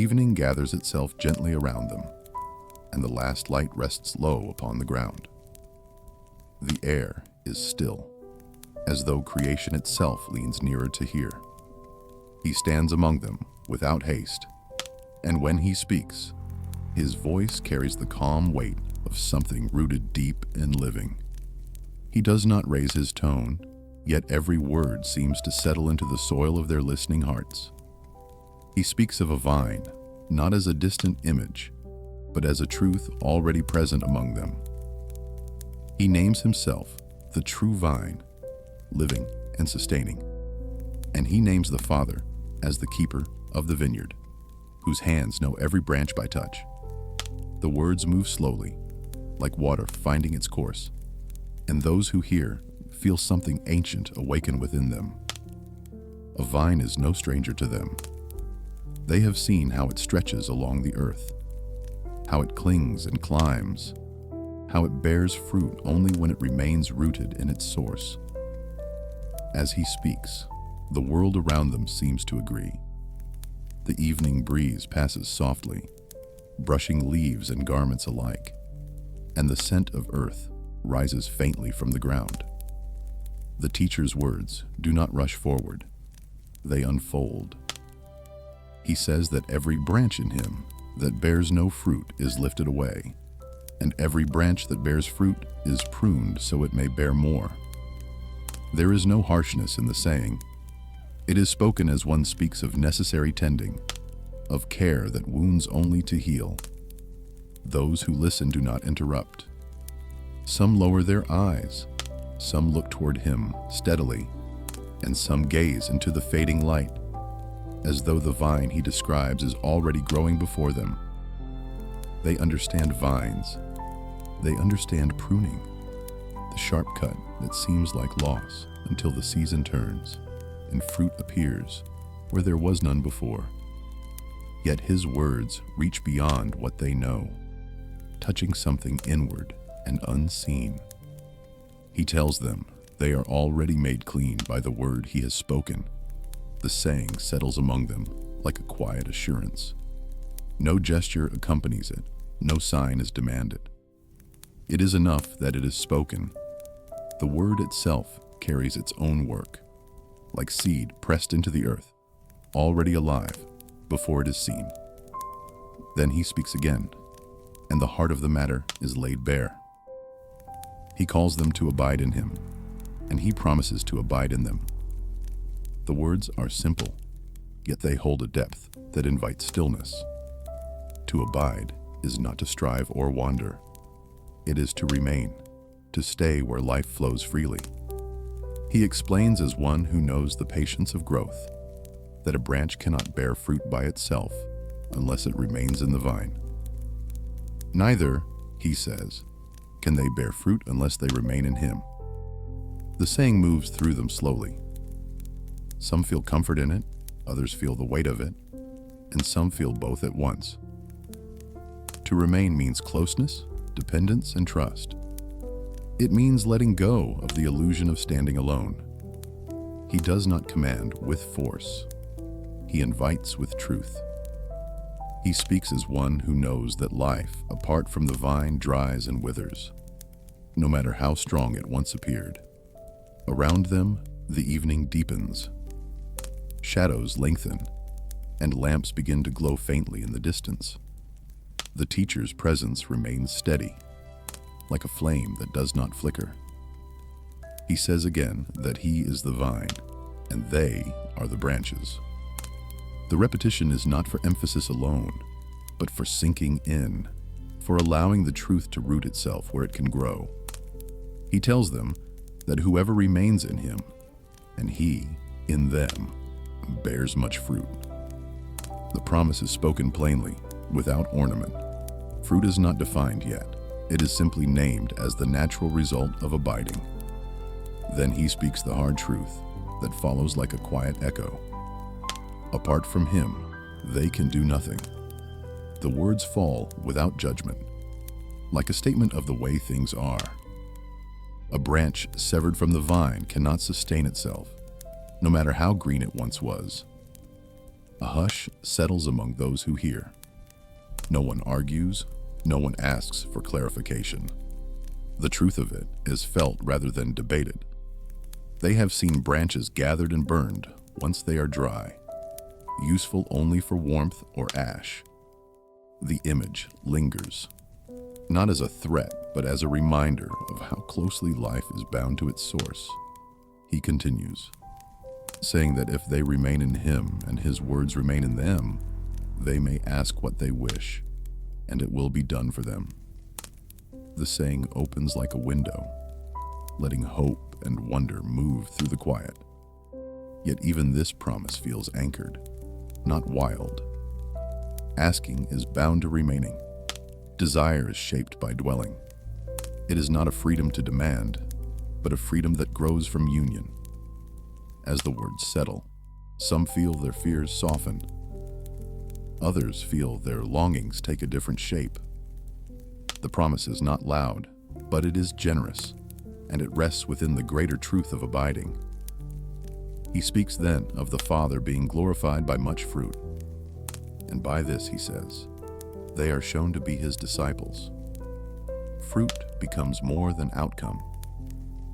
Evening gathers itself gently around them, and the last light rests low upon the ground. The air is still, as though creation itself leans nearer to hear. He stands among them without haste, and when he speaks, his voice carries the calm weight of something rooted deep and living. He does not raise his tone, yet every word seems to settle into the soil of their listening hearts. He speaks of a vine, not as a distant image, but as a truth already present among them. He names himself the true vine, living and sustaining, and he names the Father as the keeper of the vineyard, whose hands know every branch by touch. The words move slowly, like water finding its course, and those who hear feel something ancient awaken within them. A vine is no stranger to them. They have seen how it stretches along the earth, how it clings and climbs, how it bears fruit only when it remains rooted in its source. As he speaks, the world around them seems to agree. The evening breeze passes softly, brushing leaves and garments alike, and the scent of earth rises faintly from the ground. The teacher's words do not rush forward, they unfold. He says that every branch in him that bears no fruit is lifted away, and every branch that bears fruit is pruned so it may bear more. There is no harshness in the saying. It is spoken as one speaks of necessary tending, of care that wounds only to heal. Those who listen do not interrupt. Some lower their eyes, some look toward him steadily, and some gaze into the fading light, as though the vine he describes is already growing before them. They understand vines. They understand pruning, the sharp cut that seems like loss until the season turns and fruit appears where there was none before. Yet his words reach beyond what they know, touching something inward and unseen. He tells them they are already made clean by the word he has spoken. The saying settles among them like a quiet assurance. No gesture accompanies it, no sign is demanded. It is enough that it is spoken. The word itself carries its own work, like seed pressed into the earth, already alive before it is seen. Then he speaks again, and the heart of the matter is laid bare. He calls them to abide in him, and he promises to abide in them. The words are simple, yet they hold a depth that invites stillness. To abide is not to strive or wander. It is to remain, to stay where life flows freely. He explains as one who knows the patience of growth, that a branch cannot bear fruit by itself unless it remains in the vine. Neither, he says, can they bear fruit unless they remain in him. The saying moves through them slowly. Some feel comfort in it, others feel the weight of it, and some feel both at once. To remain means closeness, dependence, and trust. It means letting go of the illusion of standing alone. He does not command with force. He invites with truth. He speaks as one who knows that life, apart from the vine, dries and withers, no matter how strong it once appeared. Around them, the evening deepens. Shadows lengthen, and lamps begin to glow faintly in the distance. The teacher's presence remains steady, like a flame that does not flicker. He says again that he is the vine, and they are the branches. The repetition is not for emphasis alone, but for sinking in, for allowing the truth to root itself where it can grow. He tells them that whoever remains in him, and he in them, bears much fruit. The promise is spoken plainly, without ornament. Fruit is not defined yet. It is simply named as the natural result of abiding. Then he speaks the hard truth that follows like a quiet echo. Apart from him, they can do nothing. The words fall without judgment, like a statement of the way things are. A branch severed from the vine cannot sustain itself, no matter how green it once was. A hush settles among those who hear. No one argues, no one asks for clarification. The truth of it is felt rather than debated. They have seen branches gathered and burned once they are dry, useful only for warmth or ash. The image lingers, not as a threat, but as a reminder of how closely life is bound to its source. He continues, saying that if they remain in him and his words remain in them, they may ask what they wish, and it will be done for them. The saying opens like a window, letting hope and wonder move through the quiet. Yet even this promise feels anchored, not wild. Asking is bound to remaining. Desire is shaped by dwelling. It is not a freedom to demand, but a freedom that grows from union. As the words settle, some feel their fears soften. Others feel their longings take a different shape. The promise is not loud, but it is generous, and it rests within the greater truth of abiding. He speaks then of the Father being glorified by much fruit. And by this, he says, they are shown to be his disciples. Fruit becomes more than outcome.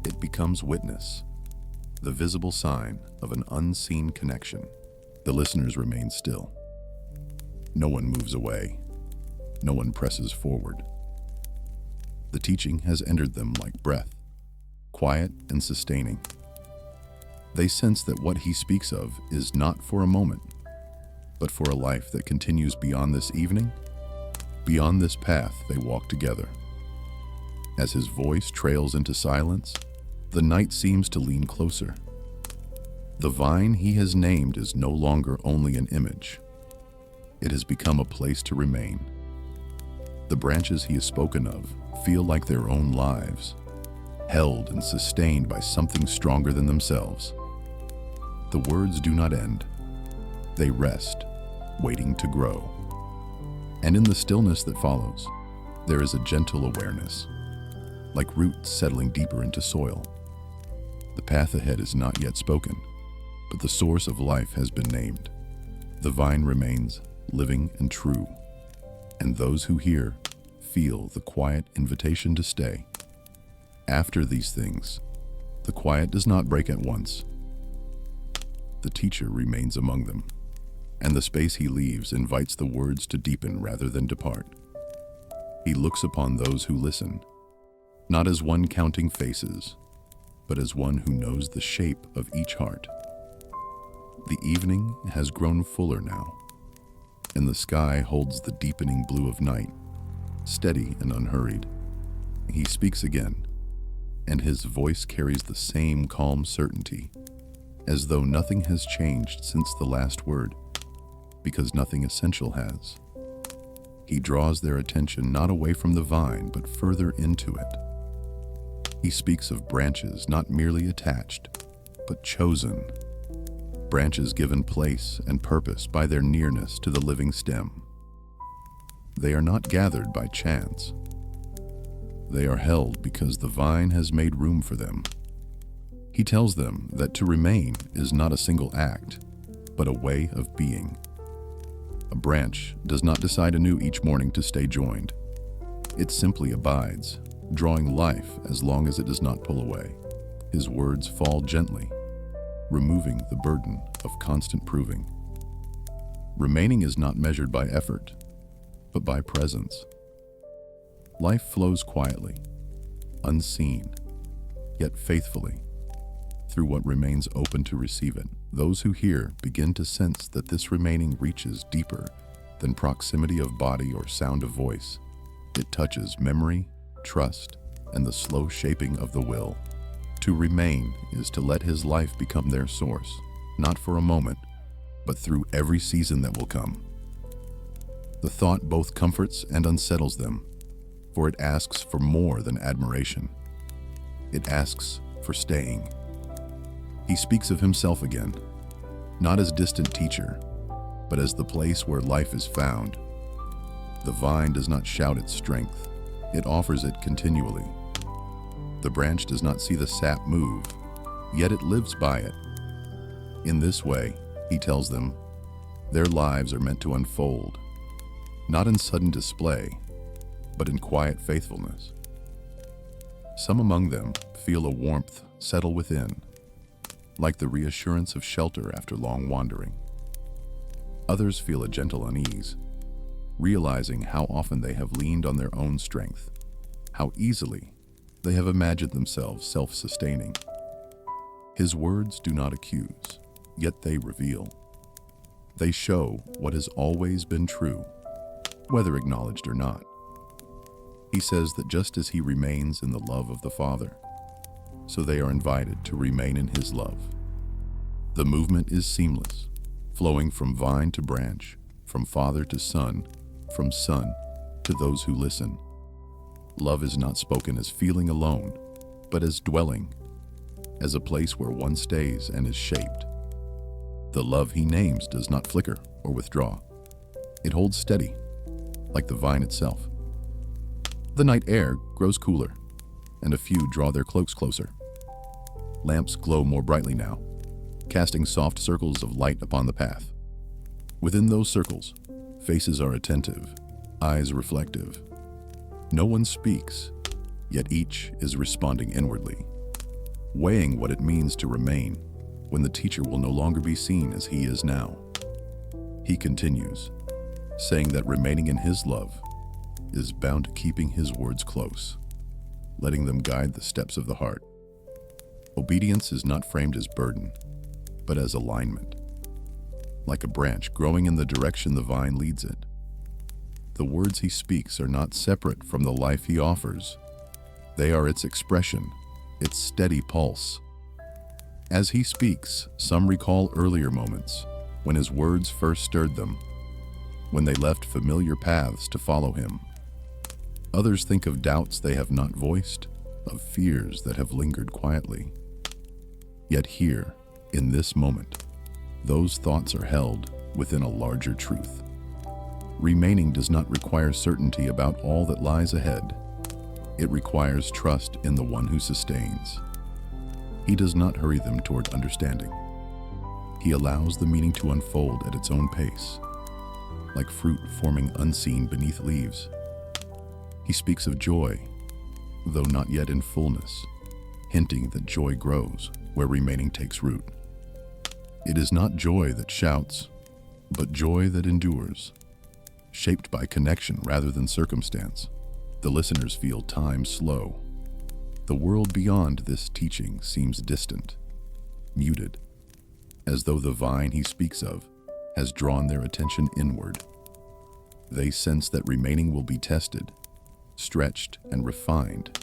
It becomes witness, the visible sign of an unseen connection. The listeners remain still. No one moves away. No one presses forward. The teaching has entered them like breath, quiet and sustaining. They sense that what he speaks of is not for a moment, but for a life that continues beyond this evening. Beyond this path they walk together. As his voice trails into silence, the night seems to lean closer. The vine he has named is no longer only an image. It has become a place to remain. The branches he has spoken of feel like their own lives, held and sustained by something stronger than themselves. The words do not end. They rest, waiting to grow. And in the stillness that follows, there is a gentle awareness, like roots settling deeper into soil. The path ahead is not yet spoken, but the source of life has been named. The vine remains living and true, and those who hear feel the quiet invitation to stay. After these things, the quiet does not break at once. The teacher remains among them, and the space he leaves invites the words to deepen rather than depart. He looks upon those who listen, not as one counting faces, but as one who knows the shape of each heart. The evening has grown fuller now, and the sky holds the deepening blue of night, steady and unhurried. He speaks again, and his voice carries the same calm certainty, as though nothing has changed since the last word, because nothing essential has. He draws their attention not away from the vine, but further into it. He speaks of branches not merely attached, but chosen. Branches given place and purpose by their nearness to the living stem. They are not gathered by chance. They are held because the vine has made room for them. He tells them that to remain is not a single act, but a way of being. A branch does not decide anew each morning to stay joined. It simply abides, drawing life as long as it does not pull away. His words fall gently, removing the burden of constant proving. Remaining is not measured by effort, but by presence. Life flows quietly, unseen, yet faithfully, through what remains open to receive it. Those who hear begin to sense that this remaining reaches deeper than proximity of body or sound of voice. It touches memory, trust, and the slow shaping of the will. To remain is to let his life become their source, not for a moment, but through every season that will come. The thought both comforts and unsettles them, for it asks for more than admiration. It asks for staying. He speaks of himself again, not as distant teacher, but as the place where life is found. The vine does not shout its strength, it offers it continually. The branch does not see the sap move, yet it lives by it. In this way, he tells them, Their lives are meant to unfold, not in sudden display, but in quiet faithfulness. Some among them feel a warmth settle within, like the reassurance of shelter after long wandering. Others feel a gentle unease, realizing how often they have leaned on their own strength, how easily they have imagined themselves self-sustaining. His words do not accuse, yet they reveal. They show what has always been true, whether acknowledged or not. He says that just as he remains in the love of the Father, so they are invited to remain in his love. The movement is seamless, flowing from vine to branch, from father to son, from son to those who listen. Love is not spoken as feeling alone, but as dwelling, as a place where one stays and is shaped. The love he names does not flicker or withdraw. It holds steady, like the vine itself. The night air grows cooler, and a few draw their cloaks closer. Lamps glow more brightly now, casting soft circles of light upon the path. Within those circles, faces are attentive, eyes reflective. No one speaks, yet each is responding inwardly, weighing what it means to remain when the teacher will no longer be seen as he is now. He continues, saying that remaining in his love is bound to keeping his words close, letting them guide the steps of the heart. Obedience is not framed as burden, but as alignment, like a branch growing in the direction the vine leads it. The words he speaks are not separate from the life he offers. They are its expression, its steady pulse. As he speaks, some recall earlier moments when his words first stirred them, when they left familiar paths to follow him. Others think of doubts they have not voiced, of fears that have lingered quietly. Yet here, in this moment, those thoughts are held within a larger truth. Remaining does not require certainty about all that lies ahead. It requires trust in the one who sustains. He does not hurry them toward understanding. He allows the meaning to unfold at its own pace, like fruit forming unseen beneath leaves. He speaks of joy, though not yet in fullness, hinting that joy grows where remaining takes root. It is not joy that shouts, but joy that endures, shaped by connection rather than circumstance. The listeners feel time slow. The world beyond this teaching seems distant, muted, as though the vine he speaks of has drawn their attention inward. They sense that remaining will be tested, stretched, and refined.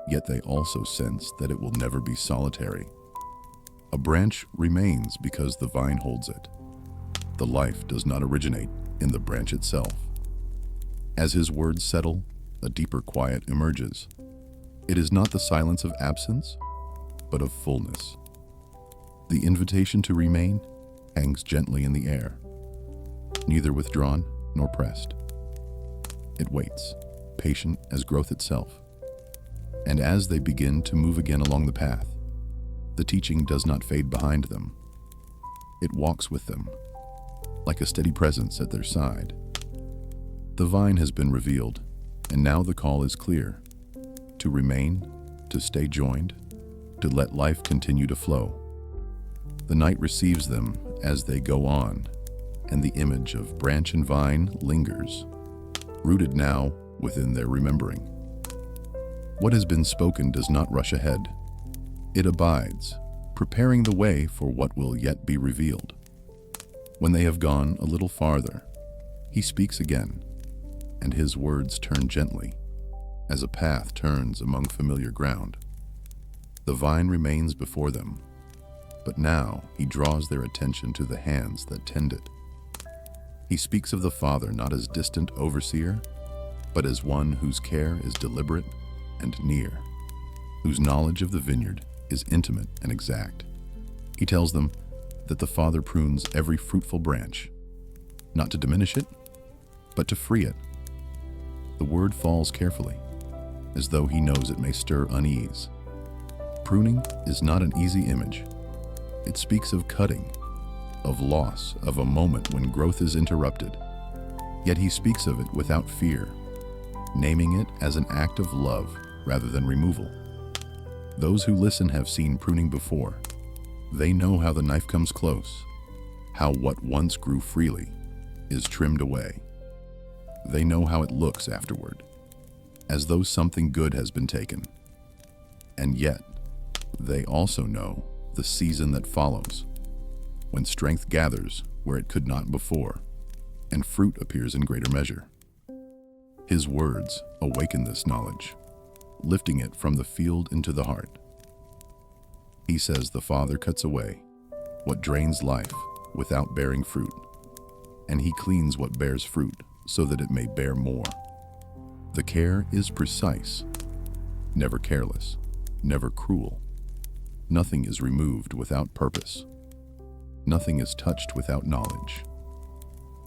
Yet they also sense that it will never be solitary. A branch remains because the vine holds it. The life does not originate in the branch itself. As his words settle, a deeper quiet emerges. It is not the silence of absence, but of fullness. The invitation to remain hangs gently in the air, neither withdrawn nor pressed. It waits, patient as growth itself. And as they begin to move again along the path, the teaching does not fade behind them. It walks with them, like a steady presence at their side. The vine has been revealed, and now the call is clear: to remain, to stay joined, to let life continue to flow. The night receives them as they go on, and the image of branch and vine lingers, rooted now within their remembering. What has been spoken does not rush ahead. It abides, preparing the way for what will yet be revealed. When they have gone a little farther, he speaks again, and his words turn gently, as a path turns among familiar ground. The vine remains before them, but now he draws their attention to the hands that tend it. He speaks of the Father not as distant overseer, but as one whose care is deliberate and near, whose knowledge of the vineyard is intimate and exact. He tells them that the Father prunes every fruitful branch, not to diminish it, but to free it. The word falls carefully, as though he knows it may stir unease. Pruning is not an easy image. It speaks of cutting, of loss, of a moment when growth is interrupted. Yet he speaks of it without fear, naming it as an act of love rather than removal. Those who listen have seen pruning before. They know how the knife comes close, how what once grew freely is trimmed away. They know how it looks afterward, as though something good has been taken. And yet, they also know the season that follows, when strength gathers where it could not before, and fruit appears in greater measure. His words awaken this knowledge, lifting it from the field into the heart. He says the Father cuts away what drains life without bearing fruit, and he cleans what bears fruit so that it may bear more. The care is precise, never careless, never cruel. Nothing is removed without purpose. Nothing is touched without knowledge.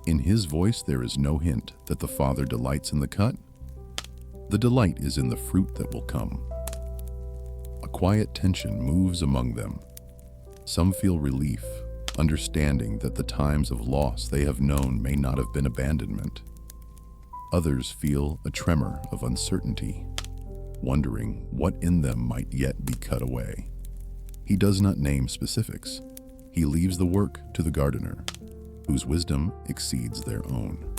In his voice there is no hint that the Father delights in the cut. The delight is in the fruit that will come. A quiet tension moves among them. Some feel relief, understanding that the times of loss they have known may not have been abandonment. Others feel a tremor of uncertainty, wondering what in them might yet be cut away. He does not name specifics. He leaves the work to the gardener, whose wisdom exceeds their own.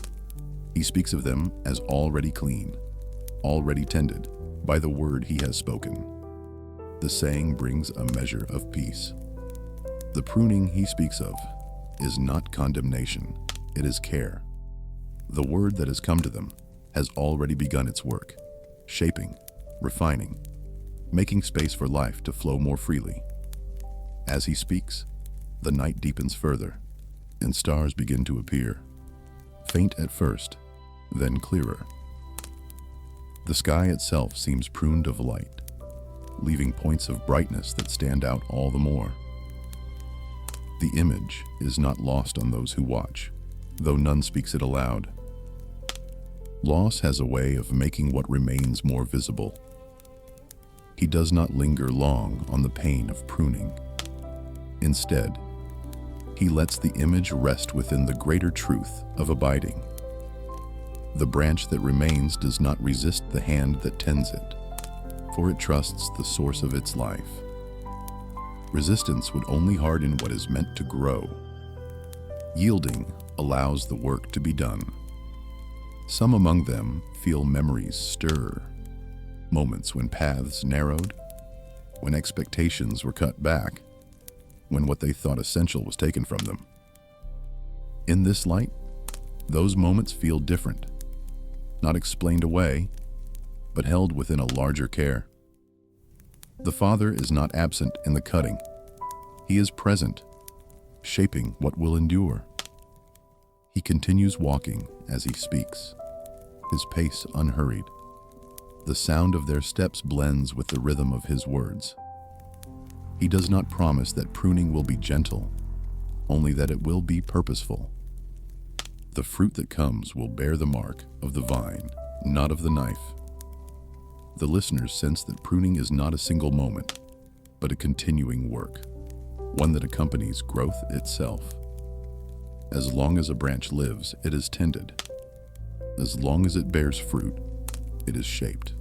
He speaks of them as already clean, already tended by the word he has spoken. The saying brings a measure of peace. The pruning he speaks of is not condemnation, it is care. The word that has come to them has already begun its work, shaping, refining, making space for life to flow more freely. As he speaks, the night deepens further, and stars begin to appear, faint at first, then clearer. The sky itself seems pruned of light, leaving points of brightness that stand out all the more. The image is not lost on those who watch, though none speaks it aloud. Loss has a way of making what remains more visible. He does not linger long on the pain of pruning. Instead, he lets the image rest within the greater truth of abiding. The branch that remains does not resist the hand that tends it, for it trusts the source of its life. Resistance would only harden what is meant to grow. Yielding allows the work to be done. Some among them feel memories stir, moments when paths narrowed, when expectations were cut back, when what they thought essential was taken from them. In this light, those moments feel different, not explained away, but held within a larger care. The Father is not absent in the cutting. He is present, shaping what will endure. He continues walking as he speaks, his pace unhurried. The sound of their steps blends with the rhythm of his words. He does not promise that pruning will be gentle, only that it will be purposeful. The fruit that comes will bear the mark of the vine, not of the knife. The listeners sense that pruning is not a single moment, but a continuing work, one that accompanies growth itself. As long as a branch lives, it is tended. As long as it bears fruit, it is shaped.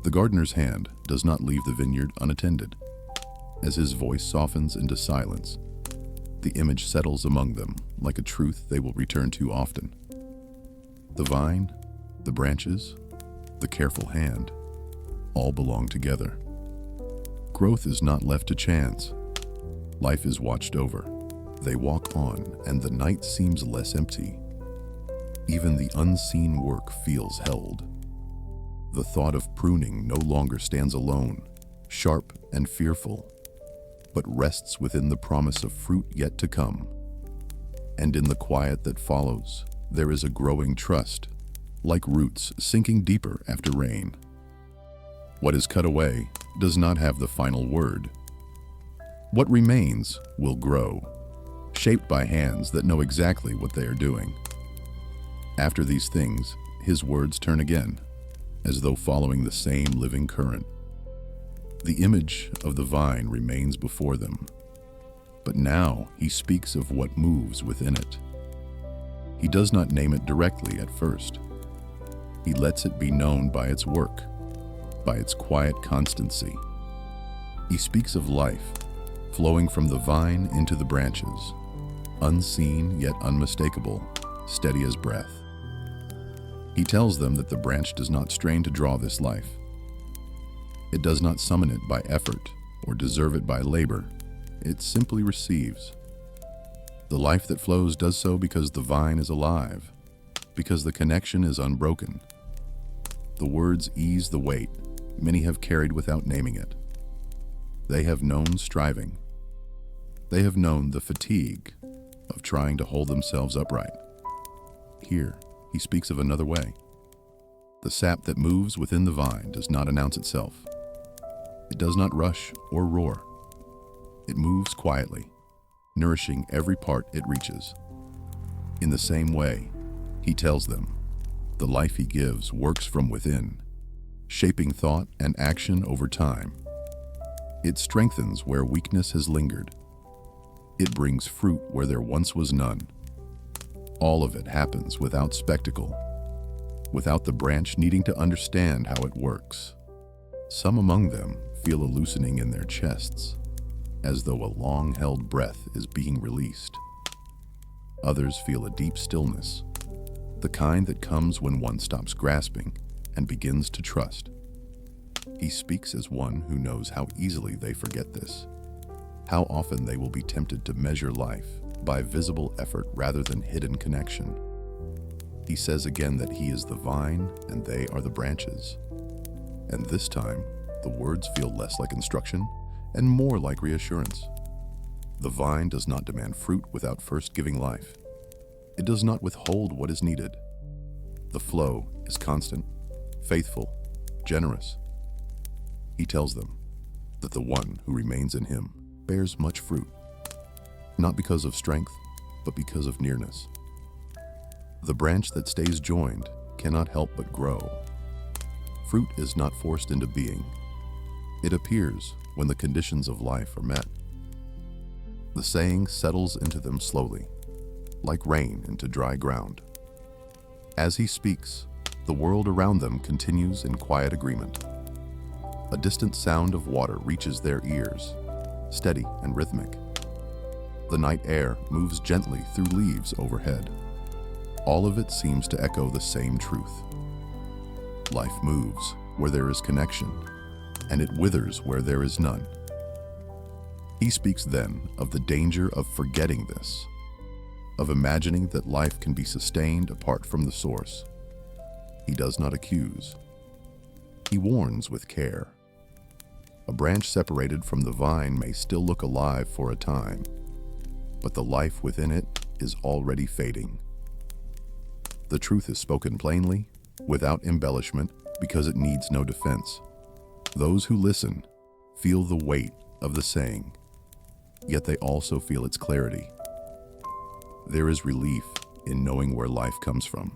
The gardener's hand does not leave the vineyard unattended. As his voice softens into silence, the image settles among them like a truth they will return to often. The vine, the branches, the careful hand, all belong together. Growth is not left to chance. Life is watched over. They walk on, and the night seems less empty. Even the unseen work feels held. The thought of pruning no longer stands alone, sharp and fearful, but rests within the promise of fruit yet to come. And in the quiet that follows, there is a growing trust, like roots sinking deeper after rain. What is cut away does not have the final word. What remains will grow, shaped by hands that know exactly what they are doing. After these things, his words turn again, as though following the same living current. The image of the vine remains before them, But now he speaks of what moves within it. He does not name it directly at first. He lets it be known by its work, by its quiet constancy. He speaks of life, flowing from the vine into the branches, unseen yet unmistakable, steady as breath. He tells them that the branch does not strain to draw this life. It does not summon it by effort or deserve it by labor. It simply receives. The life that flows does so because the vine is alive, because the connection is unbroken. The words ease the weight many have carried without naming it. They have known striving. They have known the fatigue of trying to hold themselves upright. Here, he speaks of another way. The sap that moves within the vine does not announce itself. It does not rush or roar. It moves quietly, nourishing every part it reaches. In the same way, he tells them, the life he gives works from within, shaping thought and action over time. It strengthens where weakness has lingered. It brings fruit where there once was none. All of it happens without spectacle, without the branch needing to understand how it works. Some among them feel a loosening in their chests, as though a long-held breath is being released. Others feel a deep stillness, the kind that comes when one stops grasping and begins to trust. He speaks as one who knows how easily they forget this, how often they will be tempted to measure life by visible effort rather than hidden connection. He says again that he is the vine and they are the branches. And this time, the words feel less like instruction and more like reassurance. The vine does not demand fruit without first giving life. It does not withhold what is needed. The flow is constant, faithful, generous. He tells them that the one who remains in him bears much fruit, not because of strength, but because of nearness. The branch that stays joined cannot help but grow. Fruit is not forced into being. It appears when the conditions of life are met. The saying settles into them slowly, like rain into dry ground. As he speaks, the world around them continues in quiet agreement. A distant sound of water reaches their ears, steady and rhythmic. The night air moves gently through leaves overhead. All of it seems to echo the same truth. Life moves where there is connection, and it withers where there is none. He speaks then of the danger of forgetting this, of imagining that life can be sustained apart from the source. He does not accuse. He warns with care. A branch separated from the vine may still look alive for a time, but the life within it is already fading. The truth is spoken plainly, without embellishment, because it needs no defense. Those who listen feel the weight of the saying, yet they also feel its clarity. There is relief in knowing where life comes from.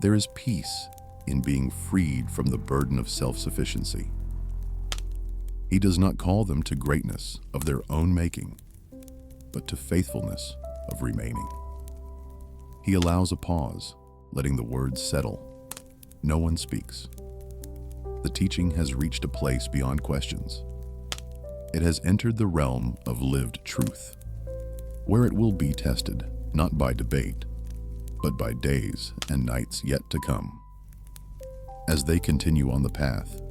There is peace in being freed from the burden of self-sufficiency. He does not call them to greatness of their own making, but to faithfulness of remaining. He allows a pause, letting the words settle. No one speaks. The teaching has reached a place beyond questions. It has entered the realm of lived truth, where it will be tested, not by debate, but by days and nights yet to come. As they continue on the path,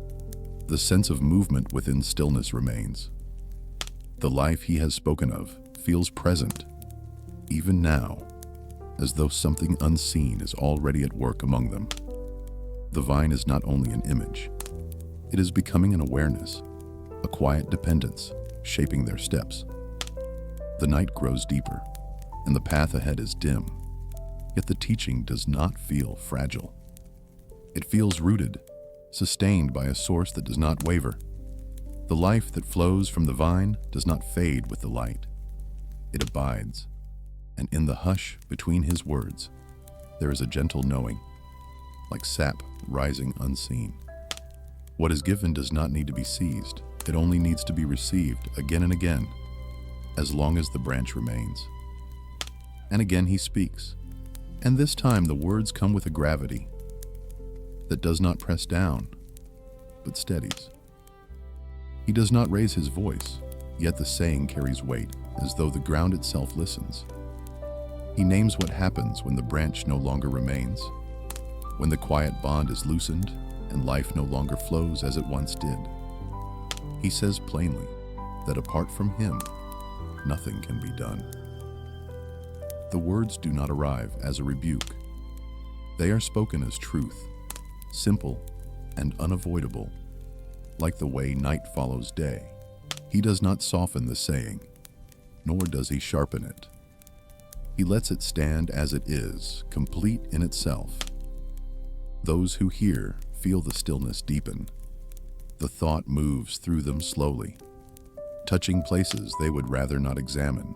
the sense of movement within stillness remains. The life he has spoken of feels present, even now, as though something unseen is already at work among them. The vine is not only an image, it is becoming an awareness, a quiet dependence shaping their steps. The night grows deeper, and the path ahead is dim, yet the teaching does not feel fragile. It feels rooted, sustained by a source that does not waver. The life that flows from the vine does not fade with the light. It abides, and in the hush between his words, there is a gentle knowing, like sap rising unseen. What is given does not need to be seized. It only needs to be received again and again. as long as the branch remains. And again he speaks, and this time the words come with a gravity that does not press down, but steadies. He does not raise his voice, yet the saying carries weight, as though the ground itself listens. He names what happens when the branch no longer remains, when the quiet bond is loosened and life no longer flows as it once did. He says plainly that apart from him, nothing can be done. The words do not arrive as a rebuke. They are spoken as truth, simple and unavoidable, like the way night follows day. He does not soften the saying, nor does he sharpen it. He lets it stand as it is, complete in itself. Those who hear feel the stillness deepen. The thought moves through them slowly, touching places they would rather not examine.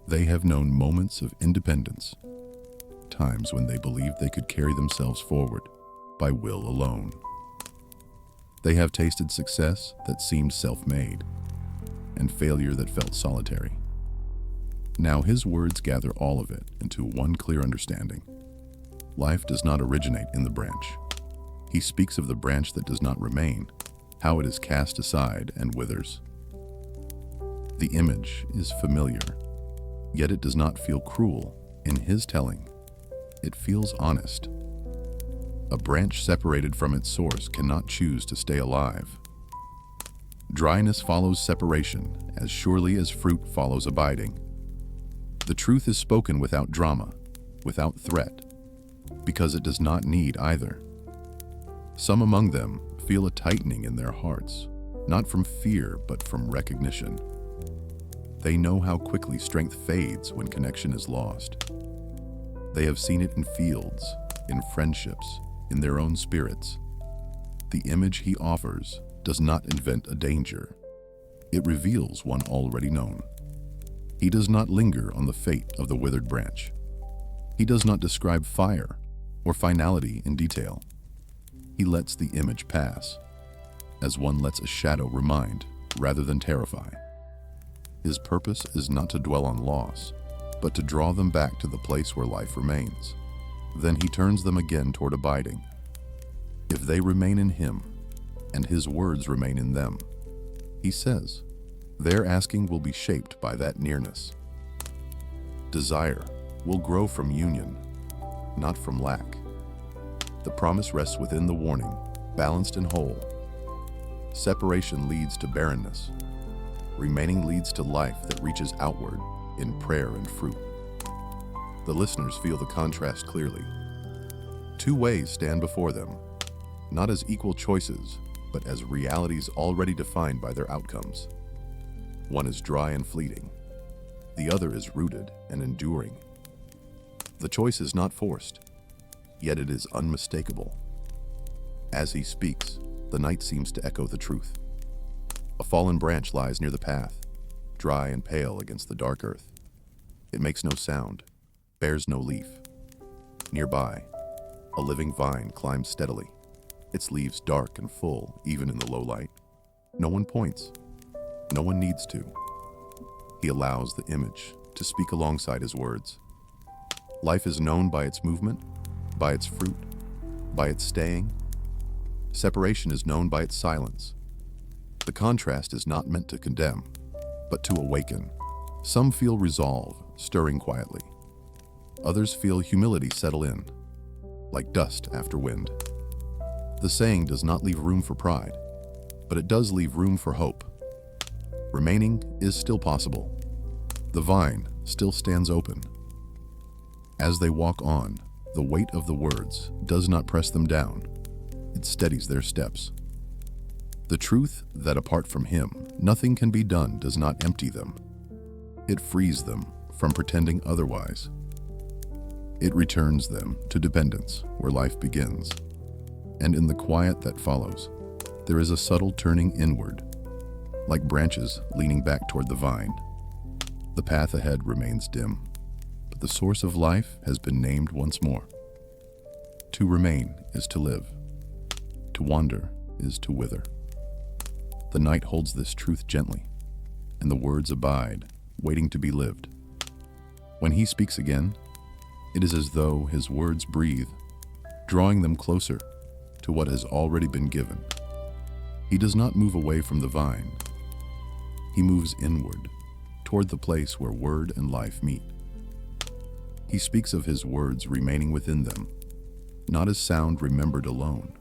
They have known moments of independence, times when they believed they could carry themselves forward by will alone. They have tasted success that seemed self-made, and failure that felt solitary. Now his words gather all of it into one clear understanding. Life does not originate in the branch. He speaks of the branch that does not remain, how it is cast aside and withers. The image is familiar, yet it does not feel cruel in his telling. It feels honest. A branch separated from its source cannot choose to stay alive. Dryness follows separation as surely as fruit follows abiding. The truth is spoken without drama, without threat, because it does not need either. Some among them feel a tightening in their hearts, not from fear but from recognition. They know how quickly strength fades when connection is lost. They have seen it in fields, in friendships, in their own spirits. The image he offers does not invent a danger. It reveals one already known. He does not linger on the fate of the withered branch. He does not describe fire or finality in detail. He lets the image pass, as one lets a shadow remind rather than terrify. His purpose is not to dwell on loss, but to draw them back to the place where life remains. Then he turns them again toward abiding. If they remain in him, and his words remain in them, he says, their asking will be shaped by that nearness. Desire will grow from union, not from lack. The promise rests within the warning, balanced and whole. Separation leads to barrenness. Remaining leads to life that reaches outward in prayer and fruit. The listeners feel the contrast clearly. Two ways stand before them, not as equal choices, but as realities already defined by their outcomes. One is dry and fleeting. The other is rooted and enduring. The choice is not forced, yet it is unmistakable. As he speaks, the night seems to echo the truth. A fallen branch lies near the path, dry and pale against the dark earth. It makes no sound, bears no leaf. Nearby, a living vine climbs steadily, its leaves dark and full even in the low light. No one points. No one needs to. He allows the image to speak alongside his words. Life is known by its movement, by its fruit, by its staying. Separation is known by its silence. The contrast is not meant to condemn, but to awaken. Some feel resolve, stirring quietly. Others feel humility settle in, like dust after wind. The saying does not leave room for pride, but it does leave room for hope. Remaining is still possible. The vine still stands open. As they walk on, the weight of the words does not press them down. It steadies their steps. The truth that apart from him, nothing can be done does not empty them. It frees them from pretending otherwise. It returns them to dependence where life begins. And in the quiet that follows, there is a subtle turning inward, like branches leaning back toward the vine. The path ahead remains dim, but the source of life has been named once more. To remain is to live. To wander is to wither. The night holds this truth gently, and the words abide, waiting to be lived. When he speaks again, it is as though his words breathe, drawing them closer to what has already been given. He does not move away from the vine. He moves inward, toward the place where word and life meet. He speaks of his words remaining within them, not as sound remembered alone,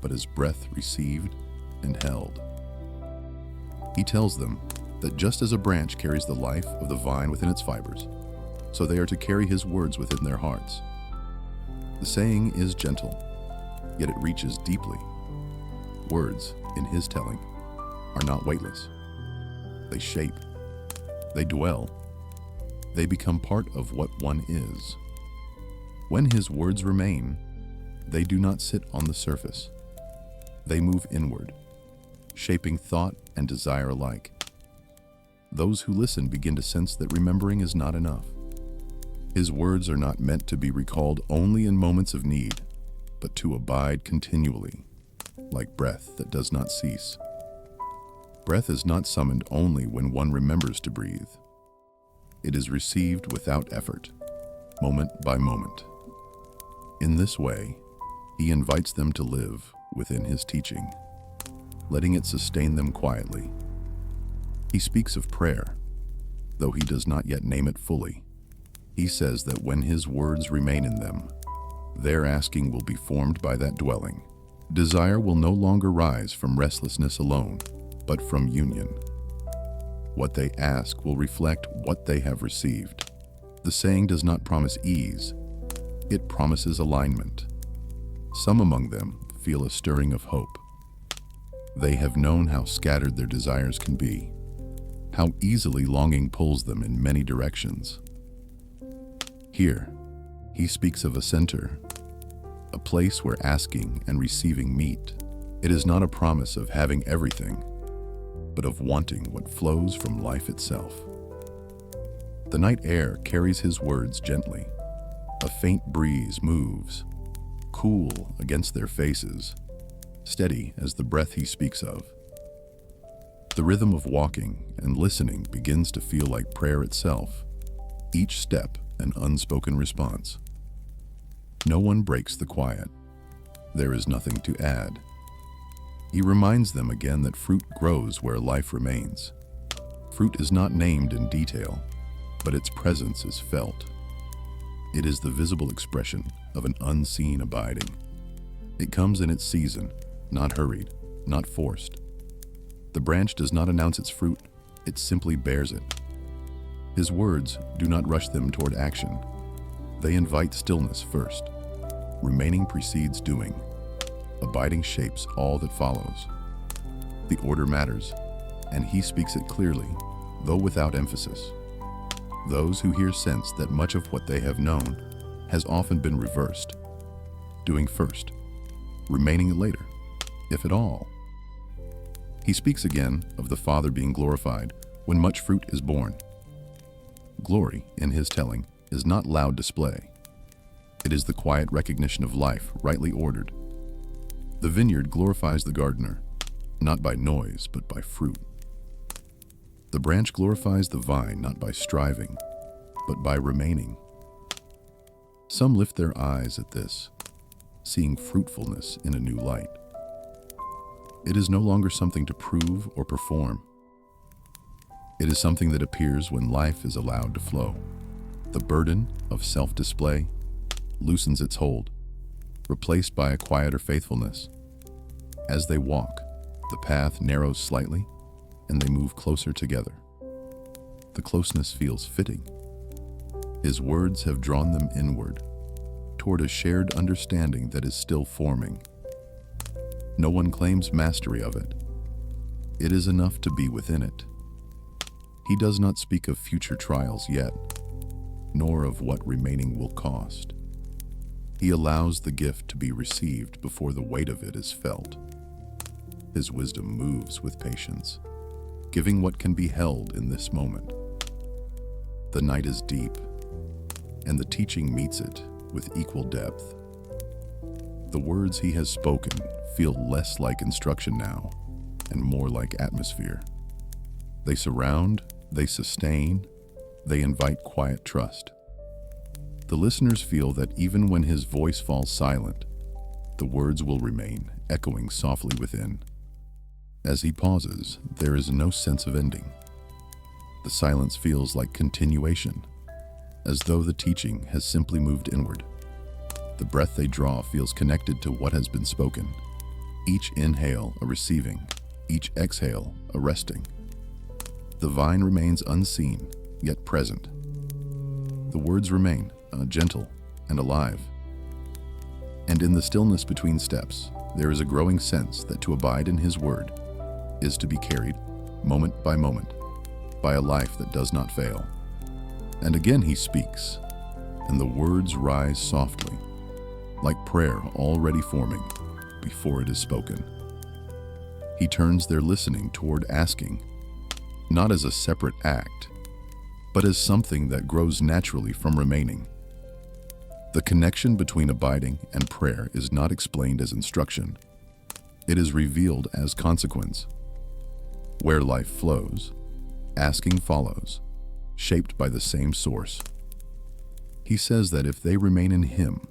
but as breath received and held. He tells them that just as a branch carries the life of the vine within its fibers, so they are to carry his words within their hearts. The saying is gentle, yet it reaches deeply. Words, in his telling, are not weightless. They shape, they dwell, they become part of what one is. When his words remain, they do not sit on the surface. They move inward, shaping thought and desire alike. Those who listen begin to sense that remembering is not enough. His words are not meant to be recalled only in moments of need, but to abide continually, like breath that does not cease. Breath is not summoned only when one remembers to breathe. It is received without effort, moment by moment. In this way, he invites them to live within his teaching, letting it sustain them quietly. He speaks of prayer, though he does not yet name it fully. He says that when his words remain in them, their asking will be formed by that dwelling. Desire will no longer rise from restlessness alone, but from union. What they ask will reflect what they have received. The saying does not promise ease, it promises alignment. Some among them feel a stirring of hope. They have known how scattered their desires can be, how easily longing pulls them in many directions. Here, he speaks of a center, a place where asking and receiving meet. It is not a promise of having everything, but of wanting what flows from life itself. The night air carries his words gently. A faint breeze moves, cool against their faces, steady as the breath he speaks of. The rhythm of walking and listening begins to feel like prayer itself, each step an unspoken response. No one breaks the quiet. There is nothing to add. He reminds them again that fruit grows where life remains. Fruit is not named in detail, but its presence is felt. It is the visible expression of an unseen abiding. It comes in its season, not hurried, not forced. The branch does not announce its fruit, it simply bears it. His words do not rush them toward action. They invite stillness first. Remaining precedes doing. Abiding shapes all that follows. The order matters, and he speaks it clearly, though without emphasis. Those who hear sense that much of what they have known has often been reversed. Doing first, remaining later, if at all. He speaks again of the Father being glorified when much fruit is born. Glory, in his telling, is not loud display. It is the quiet recognition of life rightly ordered. The vineyard glorifies the gardener, not by noise, but by fruit. The branch glorifies the vine not by striving, but by remaining. Some lift their eyes at this, seeing fruitfulness in a new light. It is no longer something to prove or perform. It is something that appears when life is allowed to flow. The burden of self-display loosens its hold, replaced by a quieter faithfulness. As they walk, the path narrows slightly, and they move closer together. The closeness feels fitting. His words have drawn them inward, toward a shared understanding that is still forming. No one claims mastery of it. It is enough to be within it. He does not speak of future trials yet, nor of what remaining will cost. He allows the gift to be received before the weight of it is felt. His wisdom moves with patience, giving what can be held in this moment. The night is deep, and the teaching meets it with equal depth. The words he has spoken feel less like instruction now, and more like atmosphere. They surround, they sustain, they invite quiet trust. The listeners feel that even when his voice falls silent, the words will remain echoing softly within. As he pauses, there is no sense of ending. The silence feels like continuation, as though the teaching has simply moved inward. The breath they draw feels connected to what has been spoken. Each inhale a receiving, each exhale a resting. The vine remains unseen, yet present. The words remain gentle and alive. And in the stillness between steps, there is a growing sense that to abide in his word is to be carried, moment by moment, by a life that does not fail. And again he speaks, and the words rise softly, like prayer already forming before it is spoken. He turns their listening toward asking, not as a separate act, but as something that grows naturally from remaining. The connection between abiding and prayer is not explained as instruction. It is revealed as consequence. Where life flows, asking follows, shaped by the same source. He says that if they remain in him,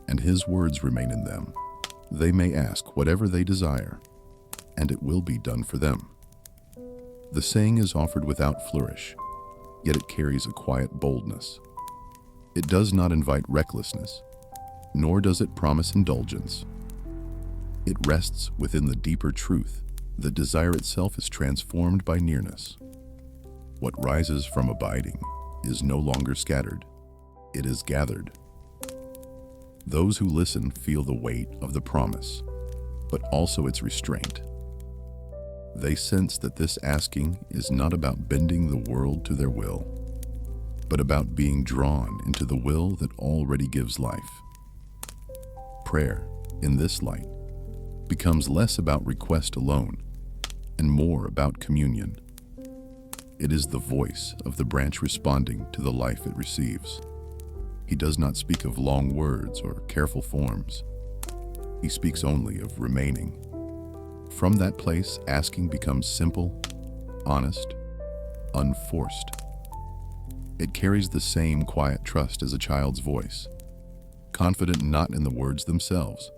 and his words remain in them, they may ask whatever they desire, and it will be done for them. The saying is offered without flourish, yet it carries a quiet boldness. It does not invite recklessness, nor does it promise indulgence. It rests within the deeper truth that desire itself is transformed by nearness. What rises from abiding is no longer scattered, it is gathered. Those who listen feel the weight of the promise, but also its restraint. They sense that this asking is not about bending the world to their will, but about being drawn into the will that already gives life. Prayer, in this light, becomes less about request alone and more about communion. It is the voice of the branch responding to the life it receives. He does not speak of long words or careful forms. He speaks only of remaining. From that place, asking becomes simple, honest, unforced. It carries the same quiet trust as a child's voice, confident not in the words themselves,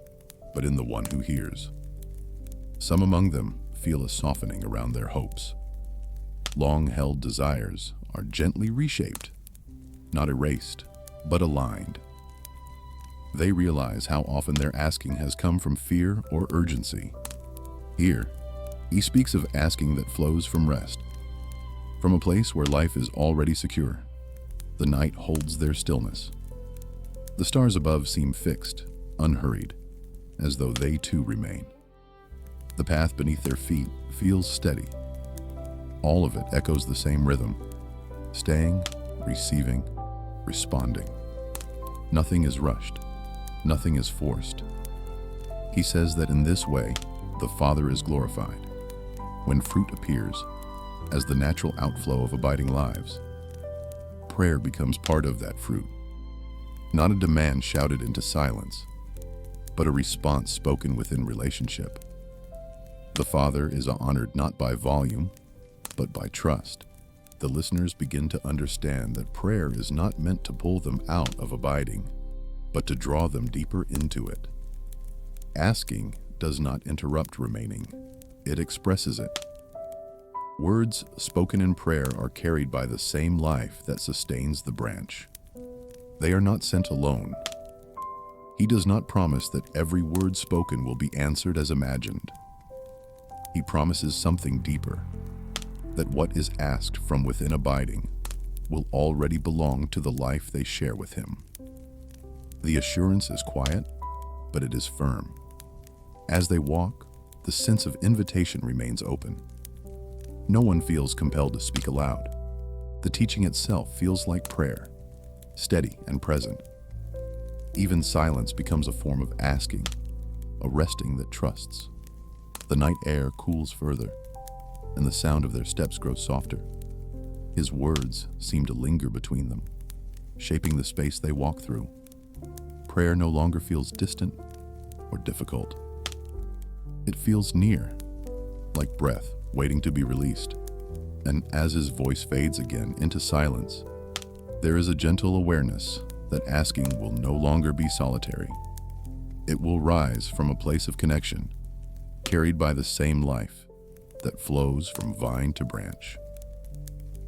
but in the one who hears. Some among them feel a softening around their hopes. Long-held desires are gently reshaped, not erased, but aligned. They realize how often their asking has come from fear or urgency. Here, he speaks of asking that flows from rest, from a place where life is already secure. The night holds their stillness. The stars above seem fixed, unhurried, as though they too remain. The path beneath their feet feels steady. All of it echoes the same rhythm, staying, receiving, responding. Nothing is rushed, nothing is forced. He says that in this way, the Father is glorified. When fruit appears, as the natural outflow of abiding lives, prayer becomes part of that fruit. Not a demand shouted into silence, but a response spoken within relationship. The Father is honored not by volume, but by trust. The listeners begin to understand that prayer is not meant to pull them out of abiding, but to draw them deeper into it. Asking does not interrupt remaining, it expresses it. Words spoken in prayer are carried by the same life that sustains the branch. They are not sent alone. He does not promise that every word spoken will be answered as imagined. He promises something deeper, that what is asked from within abiding will already belong to the life they share with him. The assurance is quiet, but it is firm. As they walk, the sense of invitation remains open. No one feels compelled to speak aloud. The teaching itself feels like prayer, steady and present. Even silence becomes a form of asking, a resting that trusts. The night air cools further, and the sound of their steps grows softer. His words seem to linger between them, shaping the space they walk through. Prayer no longer feels distant or difficult. It feels near, like breath waiting to be released. And as his voice fades again into silence, there is a gentle awareness that asking will no longer be solitary. It will rise from a place of connection, carried by the same life that flows from vine to branch.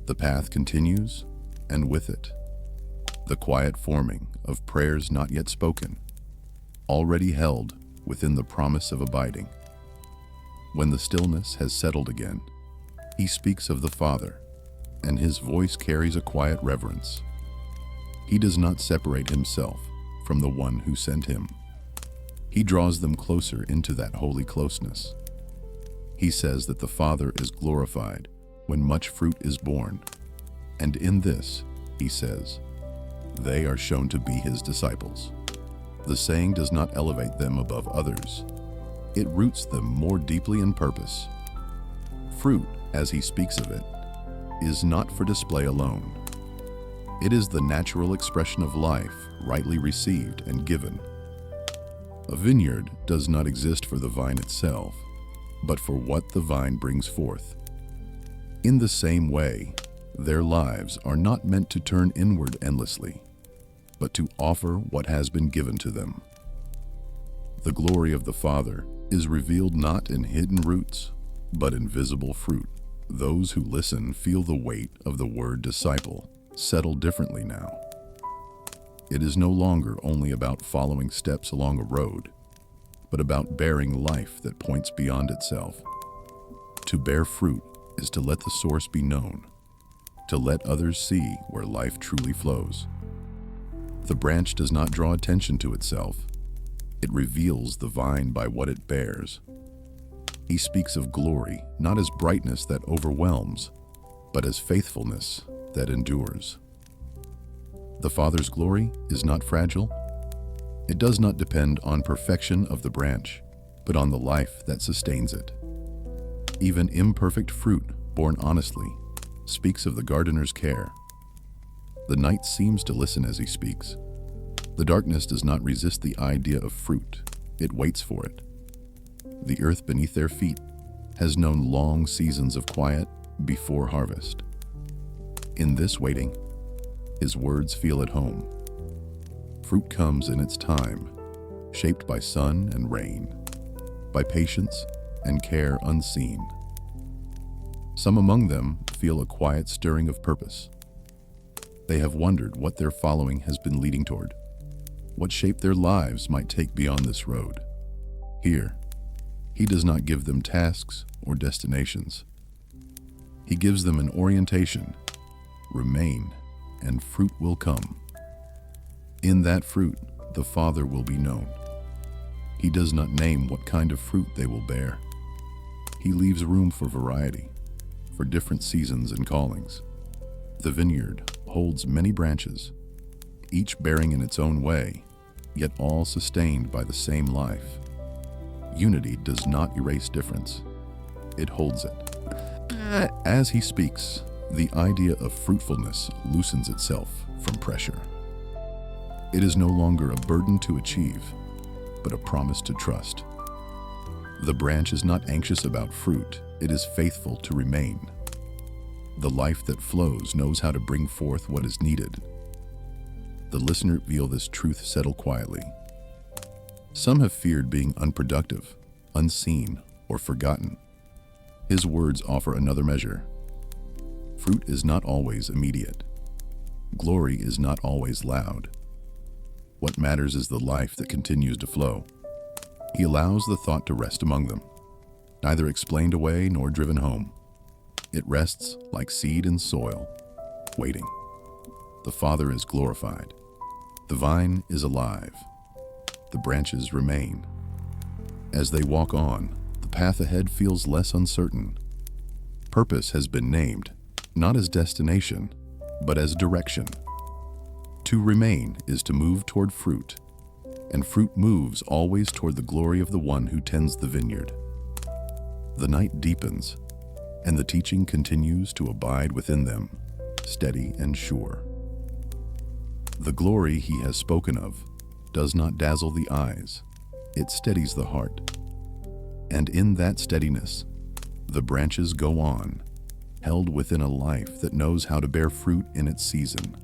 The path continues, and with it, the quiet forming of prayers not yet spoken, already held within the promise of abiding. When the stillness has settled again, he speaks of the Father, and his voice carries a quiet reverence. He does not separate himself from the one who sent him. He draws them closer into that holy closeness. He says that the Father is glorified when much fruit is born, and in this, he says, they are shown to be his disciples. The saying does not elevate them above others. It roots them more deeply in purpose. Fruit, as he speaks of it, is not for display alone. It is the natural expression of life, rightly received and given. A vineyard does not exist for the vine itself, but for what the vine brings forth. In the same way, their lives are not meant to turn inward endlessly, but to offer what has been given to them. The glory of the Father is revealed not in hidden roots, but in visible fruit. Those who listen feel the weight of the word disciple settle differently now. It is no longer only about following steps along a road, but about bearing life that points beyond itself. To bear fruit is to let the source be known, to let others see where life truly flows. The branch does not draw attention to itself. It reveals the vine by what it bears. He speaks of glory not as brightness that overwhelms, but as faithfulness that endures. The Father's glory is not fragile. It does not depend on perfection of the branch, but on the life that sustains it. Even imperfect fruit, born honestly, speaks of the gardener's care. The night seems to listen as he speaks. The darkness does not resist the idea of fruit. It waits for it. The earth beneath their feet has known long seasons of quiet before harvest. In this waiting, his words feel at home. Fruit comes in its time, shaped by sun and rain, by patience and care unseen. Some among them feel a quiet stirring of purpose. They have wondered what their following has been leading toward, what shape their lives might take beyond this road. Here, he does not give them tasks or destinations. He gives them an orientation. Remain, and fruit will come. In that fruit, the Father will be known. He does not name what kind of fruit they will bear. He leaves room for variety, for different seasons and callings. The vineyard holds many branches, each bearing in its own way, yet all sustained by the same life. Unity does not erase difference. It holds it. As he speaks, the idea of fruitfulness loosens itself from pressure. It is no longer a burden to achieve, but a promise to trust. The branch is not anxious about fruit, it is faithful to remain. The life that flows knows how to bring forth what is needed. The listener feel this truth settle quietly. Some have feared being unproductive, unseen, or forgotten. His words offer another measure. Fruit is not always immediate. Glory is not always loud. What matters is the life that continues to flow. He allows the thought to rest among them, neither explained away nor driven home. It rests like seed in soil, waiting. The Father is glorified. The vine is alive. The branches remain. As they walk on, the path ahead feels less uncertain. Purpose has been named, not as destination, but as direction. To remain is to move toward fruit, and fruit moves always toward the glory of the one who tends the vineyard. The night deepens, and the teaching continues to abide within them, steady and sure. The glory he has spoken of does not dazzle the eyes, it steadies the heart. And in that steadiness, the branches go on, held within a life that knows how to bear fruit in its season.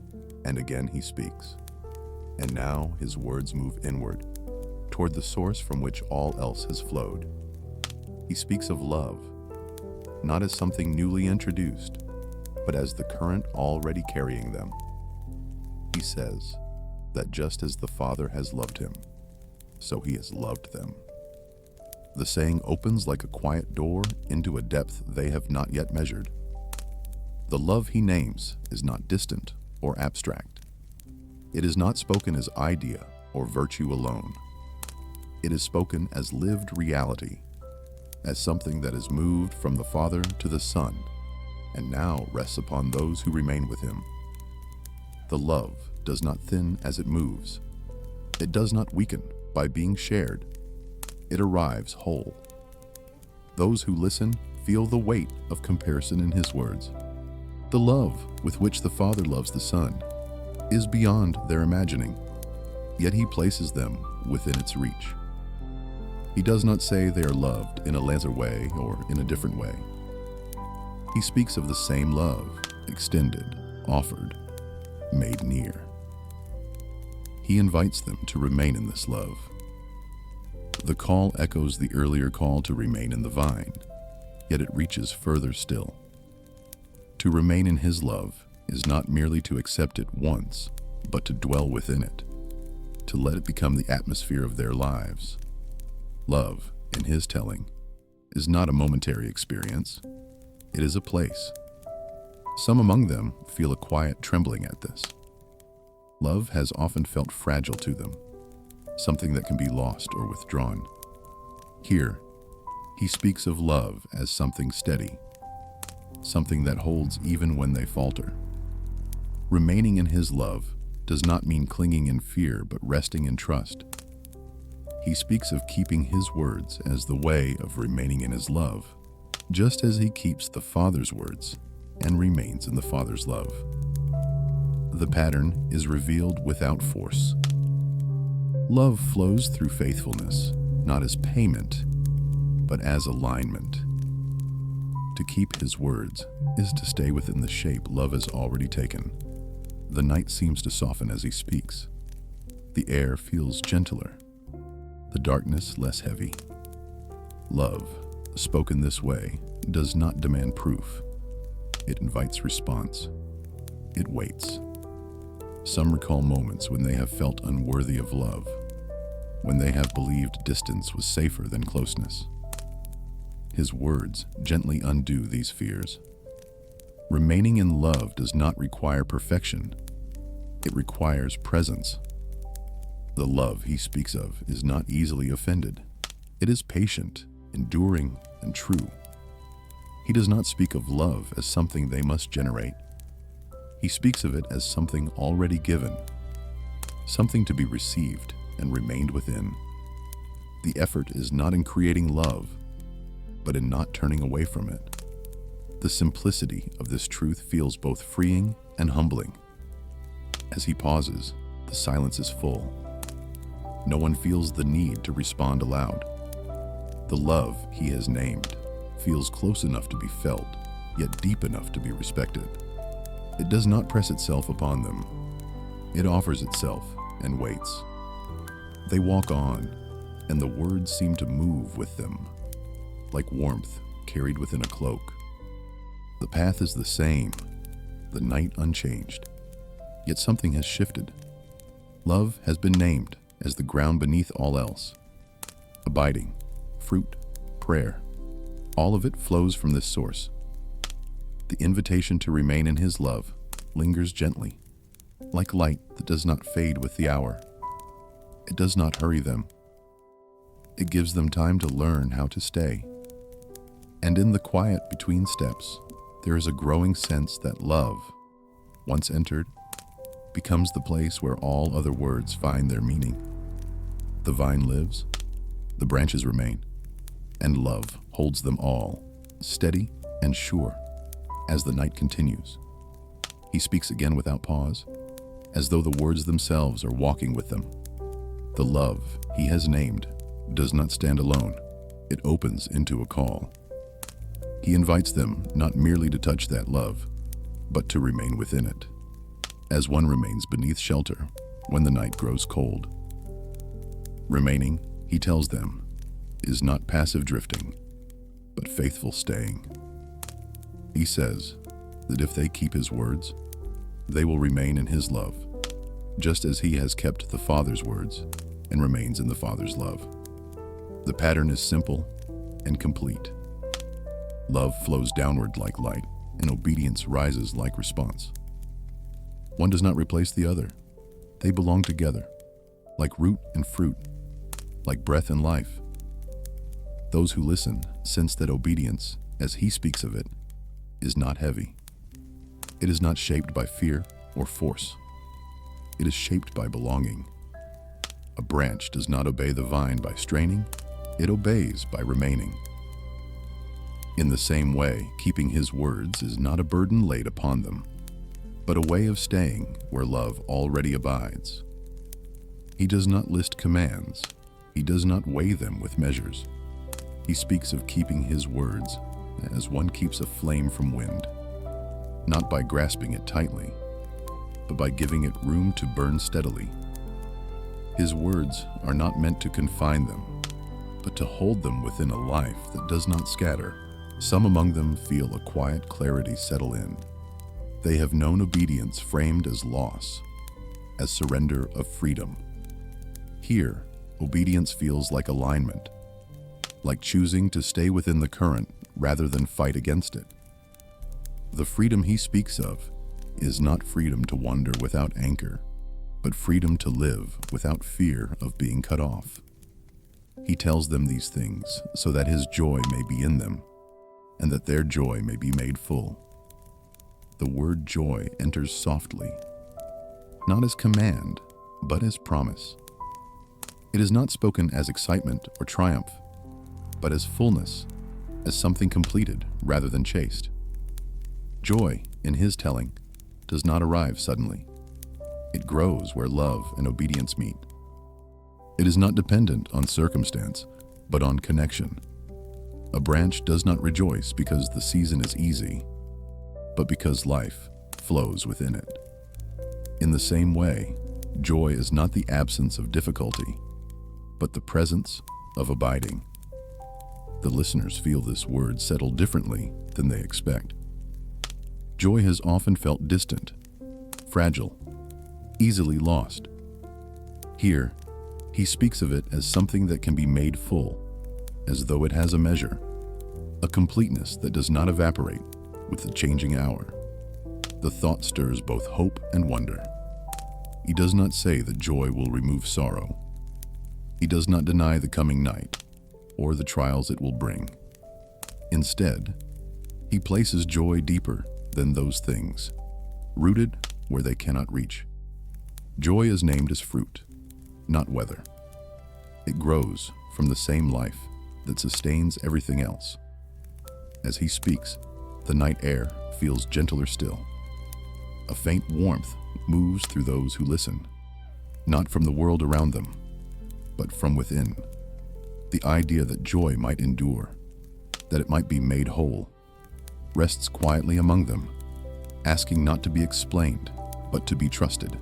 And again he speaks. And now his words move inward, toward the source from which all else has flowed. He speaks of love, not as something newly introduced, but as the current already carrying them. He says that just as the Father has loved him, so he has loved them. The saying opens like a quiet door into a depth they have not yet measured. The love he names is not distant or abstract. It is not spoken as idea or virtue alone. It is spoken as lived reality, as something that is moved from the Father to the Son, and now rests upon those who remain with him. The love does not thin as it moves. It does not weaken by being shared. It arrives whole. Those who listen feel the weight of comparison in his words. The love with which the Father loves the Son is beyond their imagining, yet he places them within its reach. He does not say they are loved in a lesser way or in a different way. He speaks of the same love, extended, offered, made near. He invites them to remain in this love. The call echoes the earlier call to remain in the vine, yet it reaches further still. To remain in his love is not merely to accept it once, but to dwell within it, to let it become the atmosphere of their lives. Love, in his telling, is not a momentary experience. It is a place. Some among them feel a quiet trembling at this. Love has often felt fragile to them, something that can be lost or withdrawn. Here, he speaks of love as something steady, something that holds even when they falter. Remaining in his love does not mean clinging in fear, but resting in trust. He speaks of keeping his words as the way of remaining in his love, just as he keeps the Father's words and remains in the Father's love. The pattern is revealed without force. Love flows through faithfulness, not as payment, but as alignment. To keep his words is to stay within the shape love has already taken. The night seems to soften as he speaks. The air feels gentler, the darkness less heavy. Love, spoken this way, does not demand proof. It invites response. It waits. Some recall moments when they have felt unworthy of love, when they have believed distance was safer than closeness. His words gently undo these fears. Remaining in love does not require perfection. It requires presence. The love he speaks of is not easily offended. It is patient, enduring, and true. He does not speak of love as something they must generate. He speaks of it as something already given, something to be received and remained within. The effort is not in creating love, but in not turning away from it. The simplicity of this truth feels both freeing and humbling. As he pauses, the silence is full. No one feels the need to respond aloud. The love he has named feels close enough to be felt, yet deep enough to be respected. It does not press itself upon them. It offers itself and waits. They walk on, and the words seem to move with them, like warmth carried within a cloak. The path is the same, the night unchanged, yet something has shifted. Love has been named as the ground beneath all else. Abiding, fruit, prayer, all of it flows from this source. The invitation to remain in his love lingers gently, like light that does not fade with the hour. It does not hurry them. It gives them time to learn how to stay. And in the quiet between steps, there is a growing sense that love, once entered, becomes the place where all other words find their meaning. The vine lives, the branches remain, and love holds them all, steady and sure, as the night continues. He speaks again without pause, as though the words themselves are walking with them. The love he has named does not stand alone. It opens into a call. He invites them not merely to touch that love, but to remain within it, as one remains beneath shelter when the night grows cold. Remaining, he tells them, is not passive drifting, but faithful staying. He says that if they keep his words, they will remain in his love, just as he has kept the Father's words and remains in the Father's love. The pattern is simple and complete. Love flows downward like light, and obedience rises like response. One does not replace the other. They belong together, like root and fruit, like breath and life. Those who listen sense that obedience, as he speaks of it, is not heavy. It is not shaped by fear or force. It is shaped by belonging. A branch does not obey the vine by straining, it obeys by remaining. In the same way, keeping his words is not a burden laid upon them, but a way of staying where love already abides. He does not list commands. He does not weigh them with measures. He speaks of keeping his words as one keeps a flame from wind, not by grasping it tightly, but by giving it room to burn steadily. His words are not meant to confine them, but to hold them within a life that does not scatter. Some among them feel a quiet clarity settle in. They have known obedience framed as loss, as surrender of freedom. Here, obedience feels like alignment, like choosing to stay within the current rather than fight against it. The freedom he speaks of is not freedom to wander without anchor, but freedom to live without fear of being cut off. He tells them these things so that his joy may be in them, and that their joy may be made full. The word joy enters softly, not as command, but as promise. It is not spoken as excitement or triumph, but as fullness, as something completed rather than chased. Joy, in his telling, does not arrive suddenly. It grows where love and obedience meet. It is not dependent on circumstance, but on connection. A branch does not rejoice because the season is easy, but because life flows within it. In the same way, joy is not the absence of difficulty, but the presence of abiding. The listeners feel this word settle differently than they expect. Joy has often felt distant, fragile, easily lost. Here, he speaks of it as something that can be made full, as though it has a measure, a completeness that does not evaporate with the changing hour. The thought stirs both hope and wonder. He does not say that joy will remove sorrow. He does not deny the coming night or the trials it will bring. Instead, he places joy deeper than those things, rooted where they cannot reach. Joy is named as fruit, not weather. It grows from the same life that sustains everything else. As he speaks, the night air feels gentler still. A faint warmth moves through those who listen, not from the world around them, but from within. The idea that joy might endure, that it might be made whole, rests quietly among them, asking not to be explained, but to be trusted.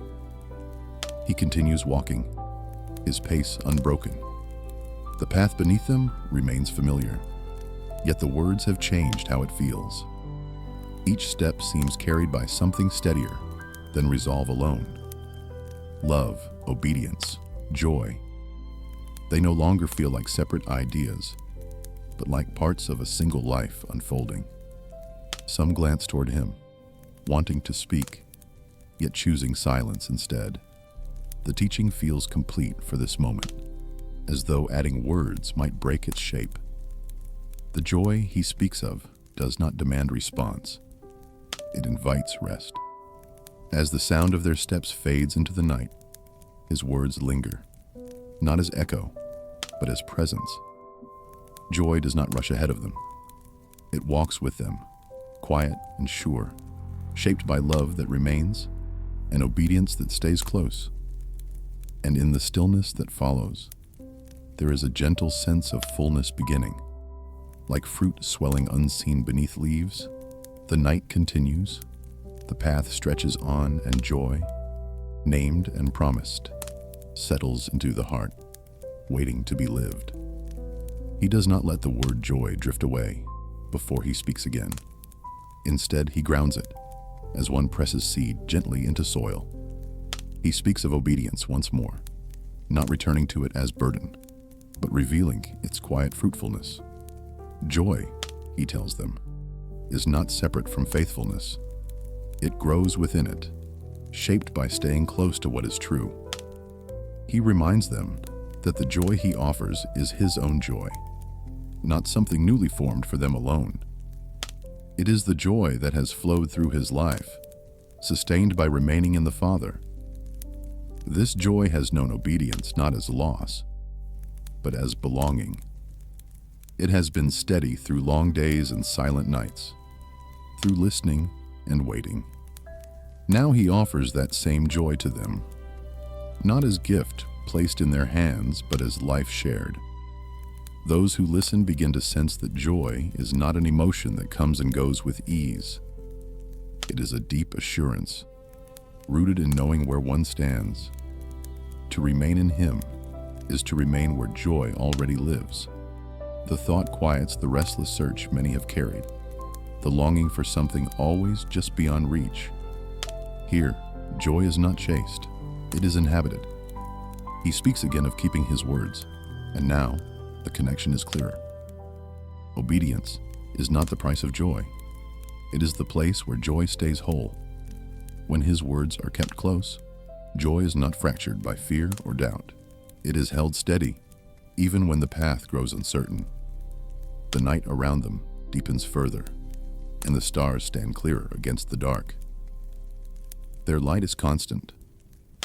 He continues walking, his pace unbroken. The path beneath them remains familiar, yet the words have changed how it feels. Each step seems carried by something steadier than resolve alone. Love, obedience, joy. They no longer feel like separate ideas, but like parts of a single life unfolding. Some glance toward him, wanting to speak, yet choosing silence instead. The teaching feels complete for this moment, as though adding words might break its shape. The joy he speaks of does not demand response. It invites rest. As the sound of their steps fades into the night, his words linger, not as echo, but as presence. Joy does not rush ahead of them. It walks with them, quiet and sure, shaped by love that remains and obedience that stays close. And in the stillness that follows, there is a gentle sense of fullness beginning, Like fruit swelling unseen beneath leaves, the night continues, the path stretches on, and joy, named and promised, settles into the heart, waiting to be lived. He does not let the word joy drift away before he speaks again. Instead, he grounds it, as one presses seed gently into soil. He speaks of obedience once more, not returning to it as burden, but revealing its quiet fruitfulness. Joy, he tells them, is not separate from faithfulness. It grows within it, shaped by staying close to what is true. He reminds them that the joy he offers is his own joy, not something newly formed for them alone. It is the joy that has flowed through his life, sustained by remaining in the Father. This joy has known obedience not as loss, but as belonging. It has been steady through long days and silent nights, through listening and waiting. Now he offers that same joy to them, not as gift placed in their hands, but as life shared. Those who listen begin to sense that joy is not an emotion that comes and goes with ease. It is a deep assurance, rooted in knowing where one stands. To remain in him is to remain where joy already lives. The thought quiets the restless search many have carried, the longing for something always just beyond reach. Here, joy is not chased, it is inhabited. He speaks again of keeping his words, and now the connection is clearer. Obedience is not the price of joy. It is the place where joy stays whole. When his words are kept close, joy is not fractured by fear or doubt. It is held steady, even when the path grows uncertain. The night around them deepens further, and the stars stand clearer against the dark. Their light is constant,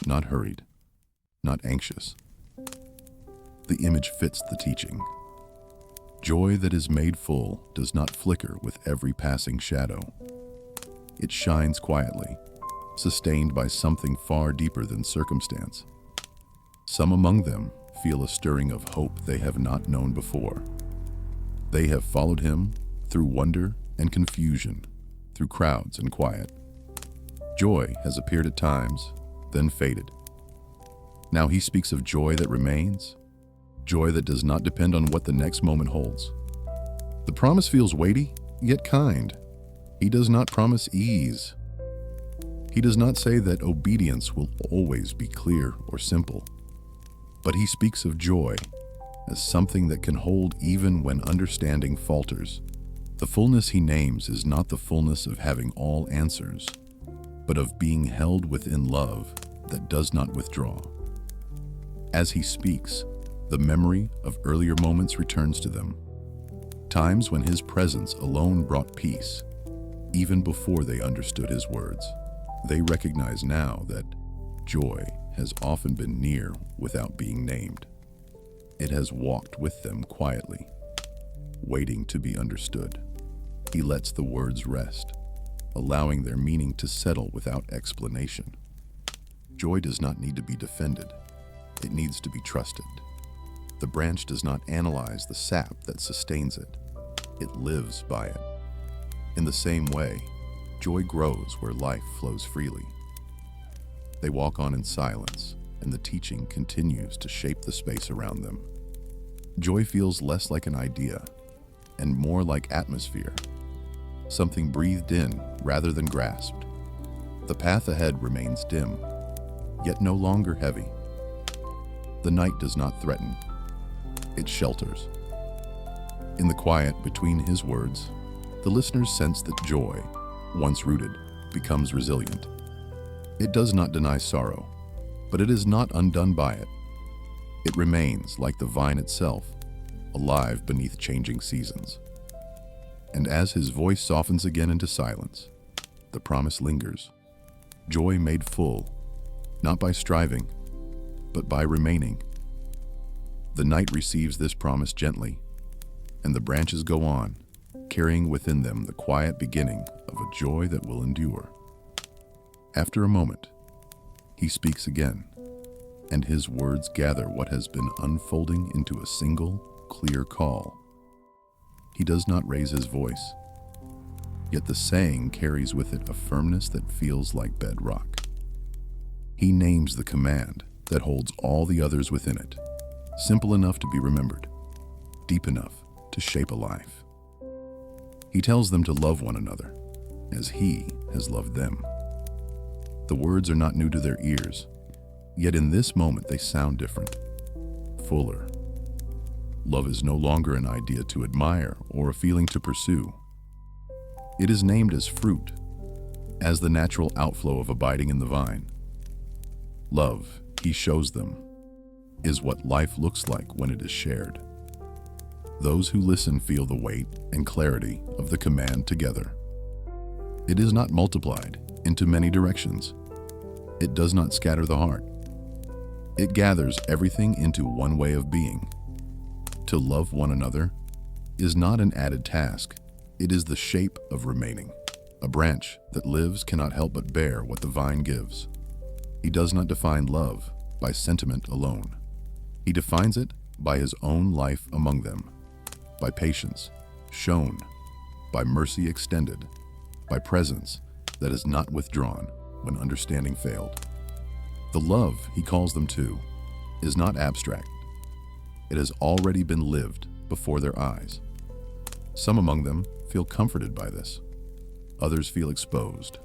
not hurried, not anxious. The image fits the teaching. Joy that is made full does not flicker with every passing shadow. It shines quietly, sustained by something far deeper than circumstance. Some among them feel a stirring of hope they have not known before. They have followed him through wonder and confusion, through crowds and quiet. Joy has appeared at times, then faded. Now he speaks of joy that remains, joy that does not depend on what the next moment holds. The promise feels weighty, yet kind. He does not promise ease. He does not say that obedience will always be clear or simple, but he speaks of joy as something that can hold even when understanding falters. The fullness he names is not the fullness of having all answers, but of being held within love that does not withdraw. As he speaks, the memory of earlier moments returns to them, times when his presence alone brought peace, even before they understood his words. They recognize now that joy has often been near without being named. It has walked with them quietly, waiting to be understood. He lets the words rest, allowing their meaning to settle without explanation. Joy does not need to be defended. It needs to be trusted. The branch does not analyze the sap that sustains it. It lives by it. In the same way, joy grows where life flows freely. They walk on in silence, and the teaching continues to shape the space around them. Joy feels less like an idea and more like atmosphere, something breathed in rather than grasped. The path ahead remains dim, yet no longer heavy. The night does not threaten, it shelters. In the quiet between his words, the listeners sense that joy, once rooted, becomes resilient. It does not deny sorrow, but it is not undone by it. It remains, like the vine itself, alive beneath changing seasons. And as his voice softens again into silence, the promise lingers. Joy made full, not by striving, but by remaining. The night receives this promise gently, and the branches go on, carrying within them the quiet beginning of a joy that will endure. After a moment, he speaks again, and his words gather what has been unfolding into a single, clear call. He does not raise his voice. Yet the saying carries with it a firmness that feels like bedrock. He names the command that holds all the others within it, simple enough to be remembered, deep enough to shape a life. He tells them to love one another as he has loved them. The words are not new to their ears, yet in this moment they sound different, fuller. Love is no longer an idea to admire or a feeling to pursue. It is named as fruit, as the natural outflow of abiding in the vine. Love, he shows them, is what life looks like when it is shared. Those who listen feel the weight and clarity of the command together. It is not multiplied into many directions. It does not scatter the heart. It gathers everything into one way of being. To love one another is not an added task. It is the shape of remaining. A branch that lives cannot help but bear what the vine gives. He does not define love by sentiment alone. He defines it by his own life among them, by patience shown, by mercy extended, by presence that is not withdrawn when understanding failed. The love he calls them to is not abstract. It has already been lived before their eyes. Some among them feel comforted by this. Others feel exposed.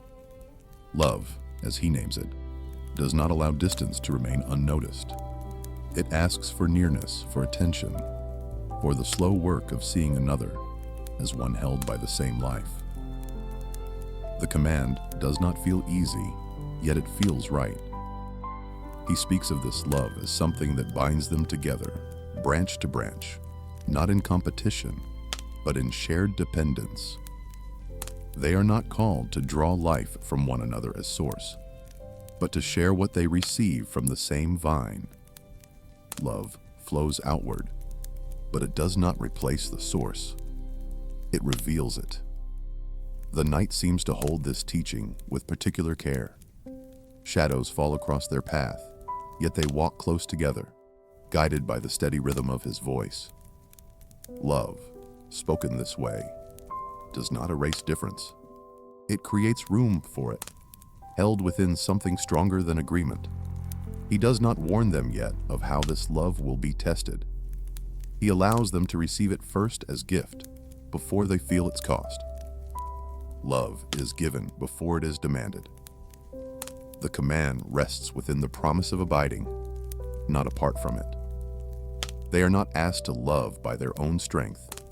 Love, as he names it, does not allow distance to remain unnoticed. It asks for nearness, for attention, for the slow work of seeing another as one held by the same life. The command does not feel easy, yet it feels right. He speaks of this love as something that binds them together, branch to branch, not in competition, but in shared dependence. They are not called to draw life from one another as source, but to share what they receive from the same vine. Love flows outward, but it does not replace the source. It reveals it. The night seems to hold this teaching with particular care. Shadows fall across their path, yet they walk close together, guided by the steady rhythm of his voice. Love, spoken this way, does not erase difference. It creates room for it, held within something stronger than agreement. He does not warn them yet of how this love will be tested. He allows them to receive it first as gift, before they feel its cost. Love is given before it is demanded. The command rests within the promise of abiding, not apart from it. They are not asked to love by their own strength,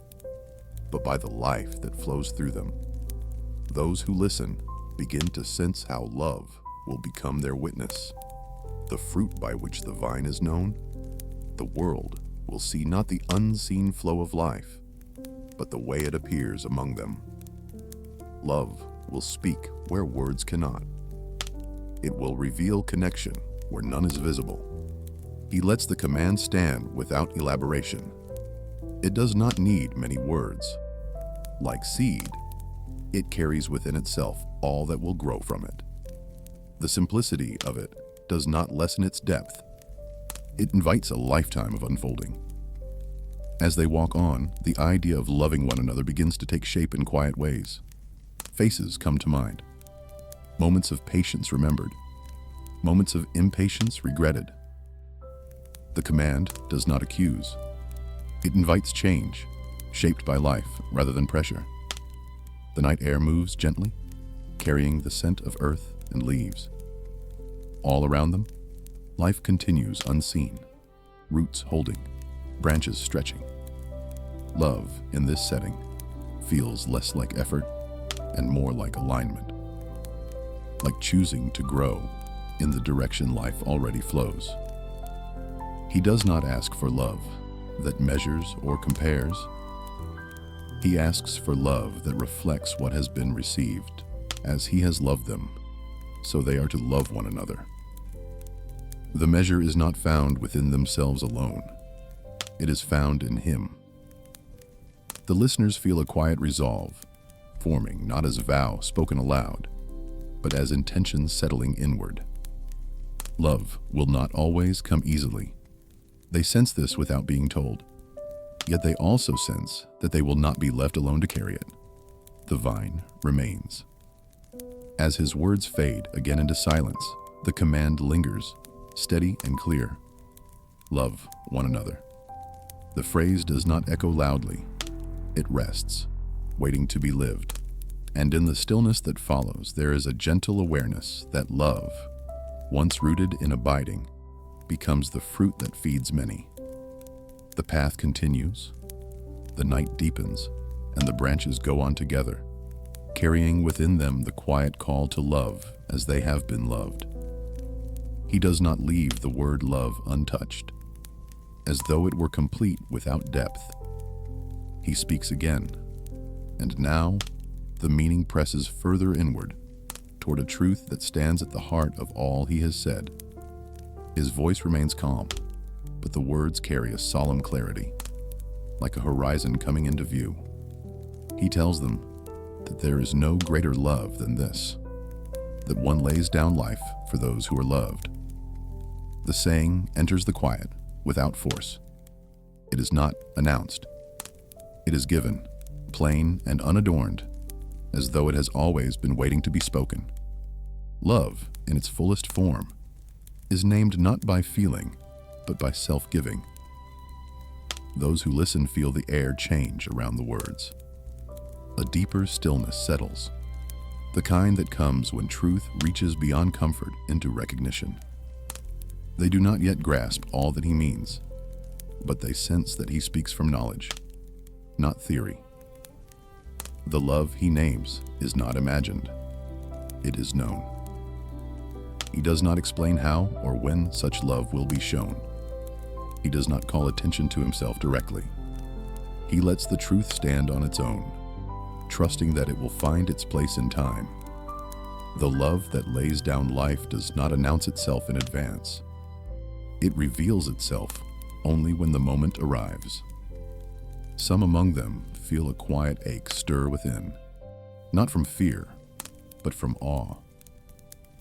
but by the life that flows through them. Those who listen begin to sense how love will become their witness. The fruit by which the vine is known, the world will see not the unseen flow of life, but the way it appears among them. Love will speak where words cannot. It will reveal connection where none is visible. He lets the command stand without elaboration. It does not need many words. Like seed, it carries within itself all that will grow from it. The simplicity of it does not lessen its depth. It invites a lifetime of unfolding. As they walk on, the idea of loving one another begins to take shape in quiet ways. Faces come to mind. Moments of patience remembered. Moments of impatience regretted. The command does not accuse. It invites change, shaped by life rather than pressure. The night air moves gently, carrying the scent of earth and leaves. All around them, life continues unseen, roots holding, branches stretching. Love, in this setting, feels less like effort and more like alignment, like choosing to grow in the direction life already flows. He does not ask for love that measures or compares. He asks for love that reflects what has been received. As he has loved them, so they are to love one another. The measure is not found within themselves alone. It is found in him. The listeners feel a quiet resolve, forming not as vow spoken aloud, but as intention settling inward. Love will not always come easily. They sense this without being told. Yet they also sense that they will not be left alone to carry it. The vine remains. As his words fade again into silence, the command lingers, steady and clear. Love one another. The phrase does not echo loudly. It rests, waiting to be lived. And in the stillness that follows, there is a gentle awareness that love, once rooted in abiding, becomes the fruit that feeds many. The path continues, the night deepens, and the branches go on together, carrying within them the quiet call to love as they have been loved. He does not leave the word love untouched, as though it were complete without depth. He speaks again, and now the meaning presses further inward toward a truth that stands at the heart of all he has said. His voice remains calm, but the words carry a solemn clarity, like a horizon coming into view. He tells them that there is no greater love than this, that one lays down life for those who are loved. The saying enters the quiet without force. It is not announced. It is given, plain and unadorned, as though it has always been waiting to be spoken. Love, in its fullest form, is named not by feeling, but by self-giving. Those who listen feel the air change around the words. A deeper stillness settles, the kind that comes when truth reaches beyond comfort into recognition. They do not yet grasp all that he means, but they sense that he speaks from knowledge, not theory. The love he names is not imagined, it is known. He does not explain how or when such love will be shown. He does not call attention to himself directly. He lets the truth stand on its own, trusting that it will find its place in time. The love that lays down life does not announce itself in advance. It reveals itself only when the moment arrives. Some among them feel a quiet ache stir within, not from fear, but from awe.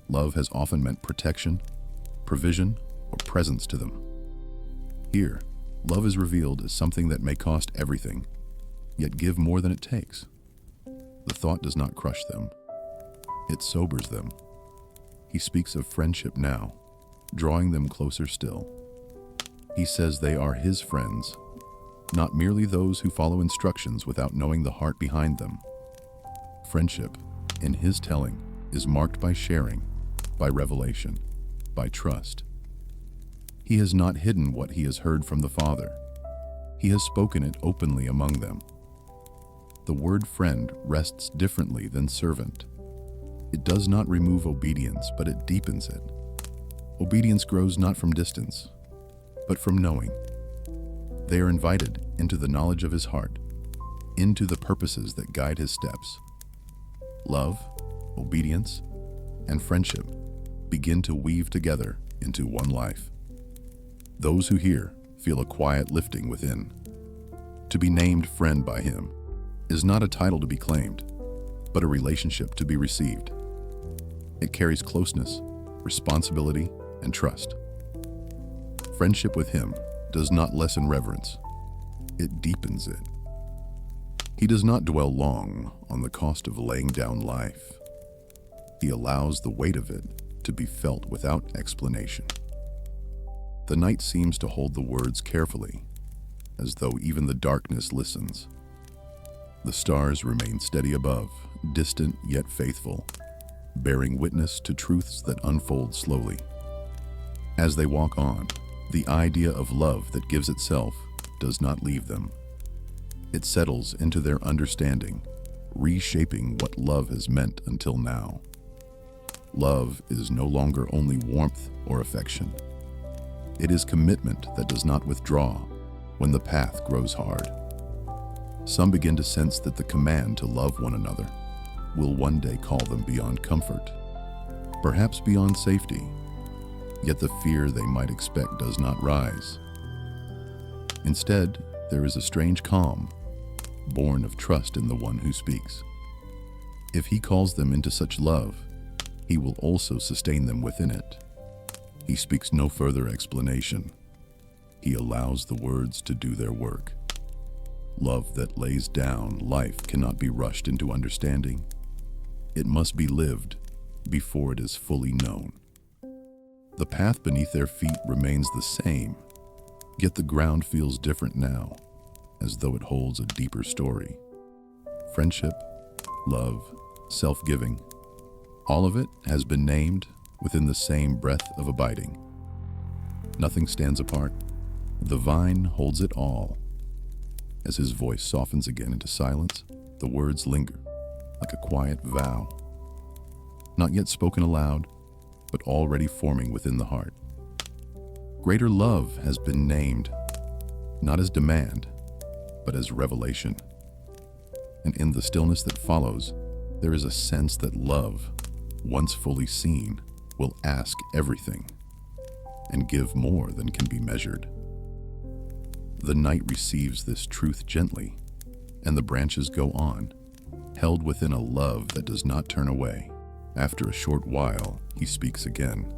Love has often meant protection, provision, or presence to them. Here, love is revealed as something that may cost everything, yet give more than it takes. The thought does not crush them. It sobers them. He speaks of friendship now, drawing them closer still. He says they are his friends, not merely those who follow instructions without knowing the heart behind them. Friendship, in his telling, is marked by sharing, by revelation, by trust. He has not hidden what he has heard from the Father. He has spoken it openly among them. The word friend rests differently than servant. It does not remove obedience, but it deepens it. Obedience grows not from distance, but from knowing. They are invited into the knowledge of his heart, into the purposes that guide his steps. Love, obedience, and friendship begin to weave together into one life. Those who hear feel a quiet lifting within. To be named friend by him is not a title to be claimed, but a relationship to be received. It carries closeness, responsibility, and trust. Friendship with him does not lessen reverence, it deepens it. He does not dwell long on the cost of laying down life. He allows the weight of it to be felt without explanation. The night seems to hold the words carefully, as though even the darkness listens. The stars remain steady above, distant yet faithful, bearing witness to truths that unfold slowly. As they walk on, the idea of love that gives itself does not leave them. It settles into their understanding, reshaping what love has meant until now. Love is no longer only warmth or affection. It is commitment that does not withdraw when the path grows hard. Some begin to sense that the command to love one another will one day call them beyond comfort, perhaps beyond safety, yet the fear they might expect does not rise. Instead, there is a strange calm, born of trust in the one who speaks. If he calls them into such love, he will also sustain them within it. He speaks no further explanation. He allows the words to do their work. Love that lays down life cannot be rushed into understanding. It must be lived before it is fully known. The path beneath their feet remains the same, yet the ground feels different now, as though it holds a deeper story. Friendship, love, self-giving, all of it has been named within the same breath of abiding. Nothing stands apart. The vine holds it all. As his voice softens again into silence, the words linger like a quiet vow, not yet spoken aloud, but already forming within the heart. Greater love has been named, not as demand, but as revelation. And in the stillness that follows, there is a sense that love, once fully seen, will ask everything and give more than can be measured. The night receives this truth gently, and the branches go on, held within a love that does not turn away. After a short while, he speaks again,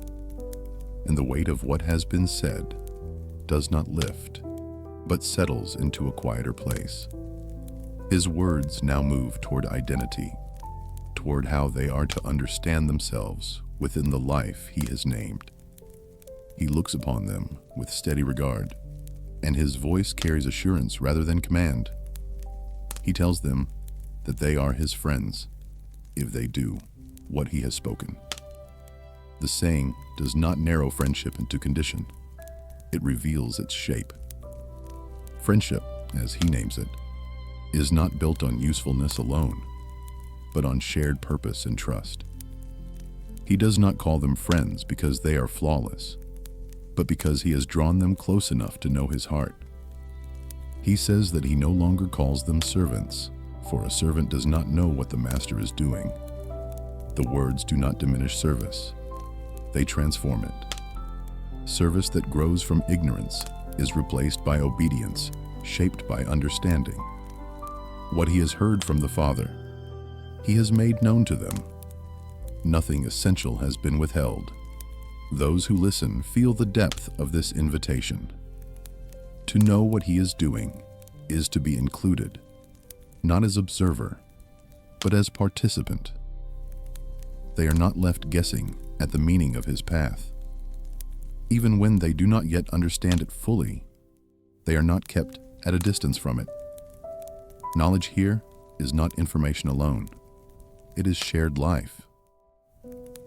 and the weight of what has been said does not lift, but settles into a quieter place. His words now move toward identity, toward how they are to understand themselves within the life he has named. He looks upon them with steady regard, and his voice carries assurance rather than command. He tells them that they are his friends if they do what he has spoken. The saying does not narrow friendship into condition. It reveals its shape. Friendship, as he names it, is not built on usefulness alone, but on shared purpose and trust. He does not call them friends because they are flawless, but because he has drawn them close enough to know his heart. He says that he no longer calls them servants, for a servant does not know what the master is doing. The words do not diminish service. They transform it. Service that grows from ignorance is replaced by obedience, shaped by understanding. What he has heard from the Father, he has made known to them. Nothing essential has been withheld. Those who listen feel the depth of this invitation. To know what he is doing is to be included, not as observer, but as participant. They are not left guessing at the meaning of his path. Even when they do not yet understand it fully, they are not kept at a distance from it. Knowledge here is not information alone. It is shared life.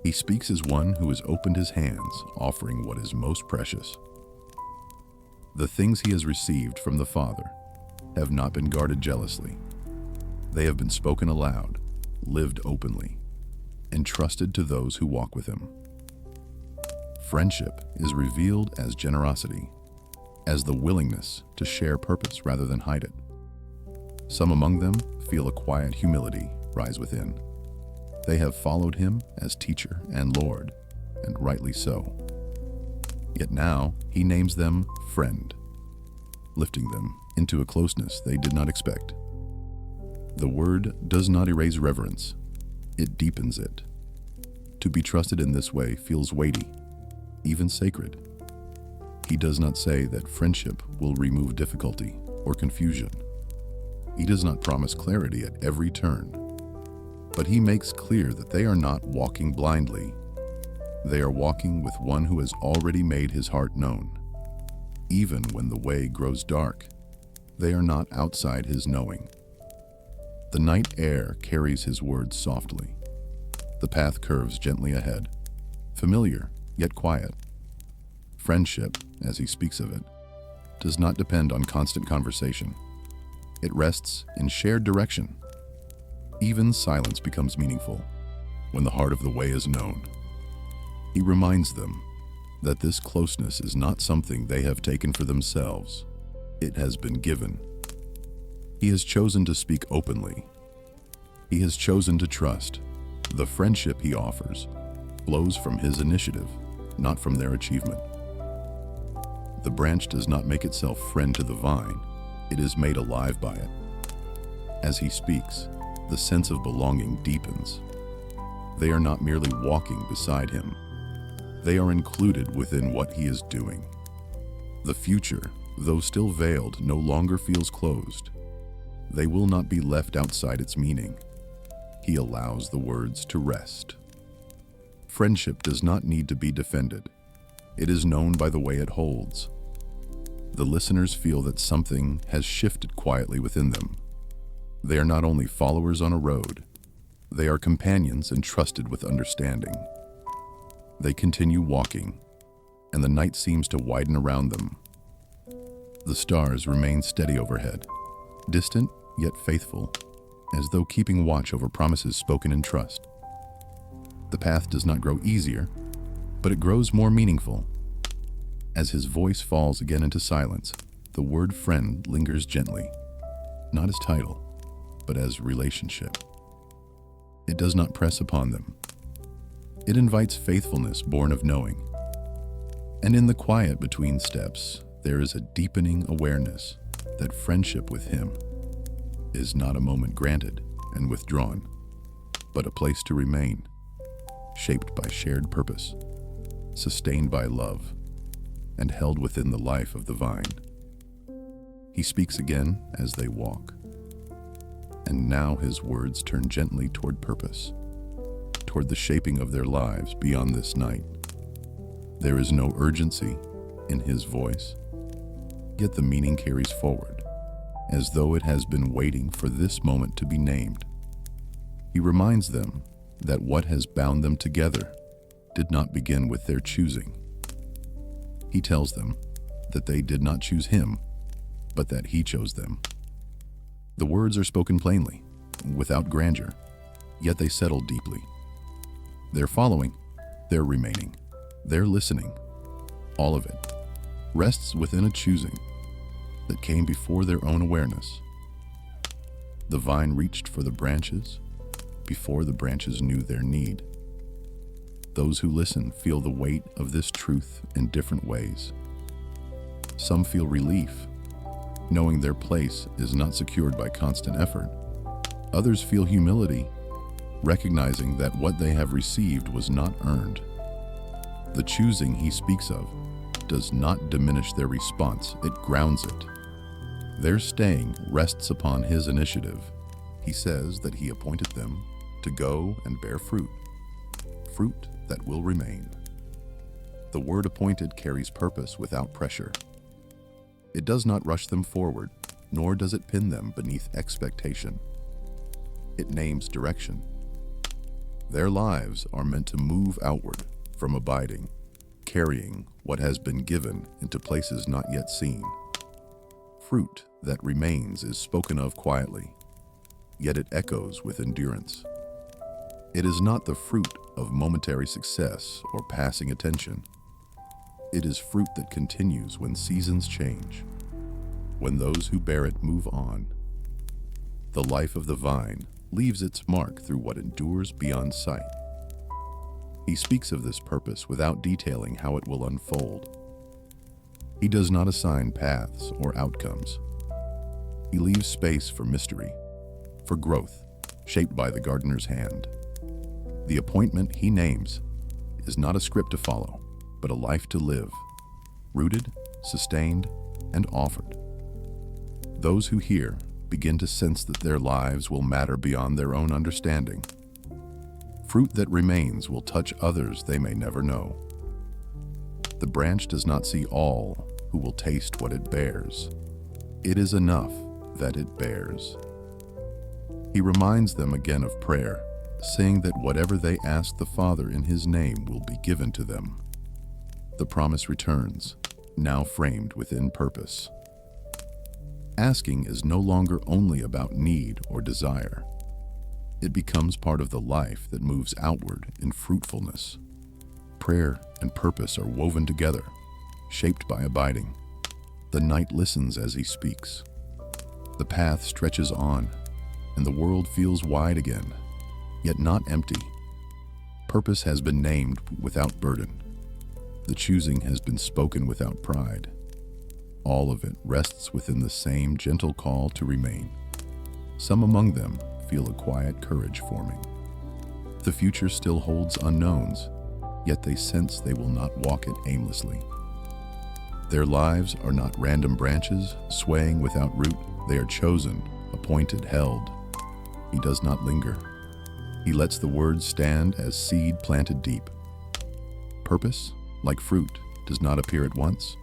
He speaks as one who has opened his hands, offering what is most precious. The things he has received from the Father have not been guarded jealously. They have been spoken aloud, lived openly, and trusted to those who walk with him. Friendship is revealed as generosity, as the willingness to share purpose rather than hide it. Some among them feel a quiet humility rise within. They have followed him as teacher and Lord, and rightly so. Yet now he names them friend, lifting them into a closeness they did not expect. The word does not erase reverence, it deepens it. To be trusted in this way feels weighty, even sacred. He does not say that friendship will remove difficulty or confusion. He does not promise clarity at every turn, but he makes clear that they are not walking blindly. They are walking with one who has already made his heart known. Even when the way grows dark, they are not outside his knowing. The night air carries his words softly. The path curves gently ahead, familiar yet quiet. Friendship, as he speaks of it, does not depend on constant conversation. It rests in shared direction. Even silence becomes meaningful when the heart of the way is known. He reminds them that this closeness is not something they have taken for themselves. It has been given. He has chosen to speak openly. He has chosen to trust. The friendship he offers flows from his initiative, not from their achievement. The branch does not make itself friend to the vine. It is made alive by it. As he speaks, the sense of belonging deepens. They are not merely walking beside him. They are included within what he is doing. The future, though still veiled, no longer feels closed. They will not be left outside its meaning. He allows the words to rest. Friendship does not need to be defended. It is known by the way it holds. The listeners feel that something has shifted quietly within them. They are not only followers on a road, they are companions entrusted with understanding. They continue walking, and the night seems to widen around them. The stars remain steady overhead, distant yet faithful, as though keeping watch over promises spoken in trust. The path does not grow easier, but it grows more meaningful. As his voice falls again into silence, the word friend lingers gently, not as title, but as relationship. It does not press upon them. It invites faithfulness born of knowing. And in the quiet between steps, there is a deepening awareness that friendship with him is not a moment granted and withdrawn, but a place to remain, shaped by shared purpose, sustained by love, and held within the life of the vine. He speaks again as they walk, and now his words turn gently toward purpose, toward the shaping of their lives beyond this night. There is no urgency in his voice, yet the meaning carries forward, as though it has been waiting for this moment to be named. He reminds them that what has bound them together did not begin with their choosing. He tells them that they did not choose him, but that he chose them. The words are spoken plainly, without grandeur, yet they settle deeply. They're following, they're remaining, they're listening. All of it rests within a choosing that came before their own awareness. The vine reached for the branches before the branches knew their need. Those who listen feel the weight of this truth in different ways. Some feel relief, knowing their place is not secured by constant effort. Others feel humility, recognizing that what they have received was not earned. The choosing he speaks of does not diminish their response, it grounds it. Their staying rests upon his initiative. He says that he appointed them to go and bear fruit, fruit that will remain. The word appointed carries purpose without pressure. It does not rush them forward, nor does it pin them beneath expectation. It names direction. Their lives are meant to move outward from abiding, carrying what has been given into places not yet seen. Fruit that remains is spoken of quietly, yet it echoes with endurance. It is not the fruit of momentary success or passing attention. It is fruit that continues when seasons change, when those who bear it move on. The life of the vine leaves its mark through what endures beyond sight. He speaks of this purpose without detailing how it will unfold. He does not assign paths or outcomes. He leaves space for mystery, for growth, shaped by the gardener's hand. The appointment he names is not a script to follow, but a life to live, rooted, sustained, and offered. Those who hear begin to sense that their lives will matter beyond their own understanding. Fruit that remains will touch others they may never know. The branch does not see all who will taste what it bears. It is enough that it bears. He reminds them again of prayer, saying that whatever they ask the Father in his name will be given to them. The promise returns, now framed within purpose. Asking is no longer only about need or desire. It becomes part of the life that moves outward in fruitfulness. Prayer and purpose are woven together, shaped by abiding. The night listens as he speaks. The path stretches on, and the world feels wide again, yet not empty. Purpose has been named without burden. The choosing has been spoken without pride. All of it rests within the same gentle call to remain. Some among them feel a quiet courage forming. The future still holds unknowns, yet they sense they will not walk it aimlessly. Their lives are not random branches swaying without root. They are chosen appointed, held. He does not linger. He lets the words stand as seed planted deep. Purpose, like fruit, does not appear at once.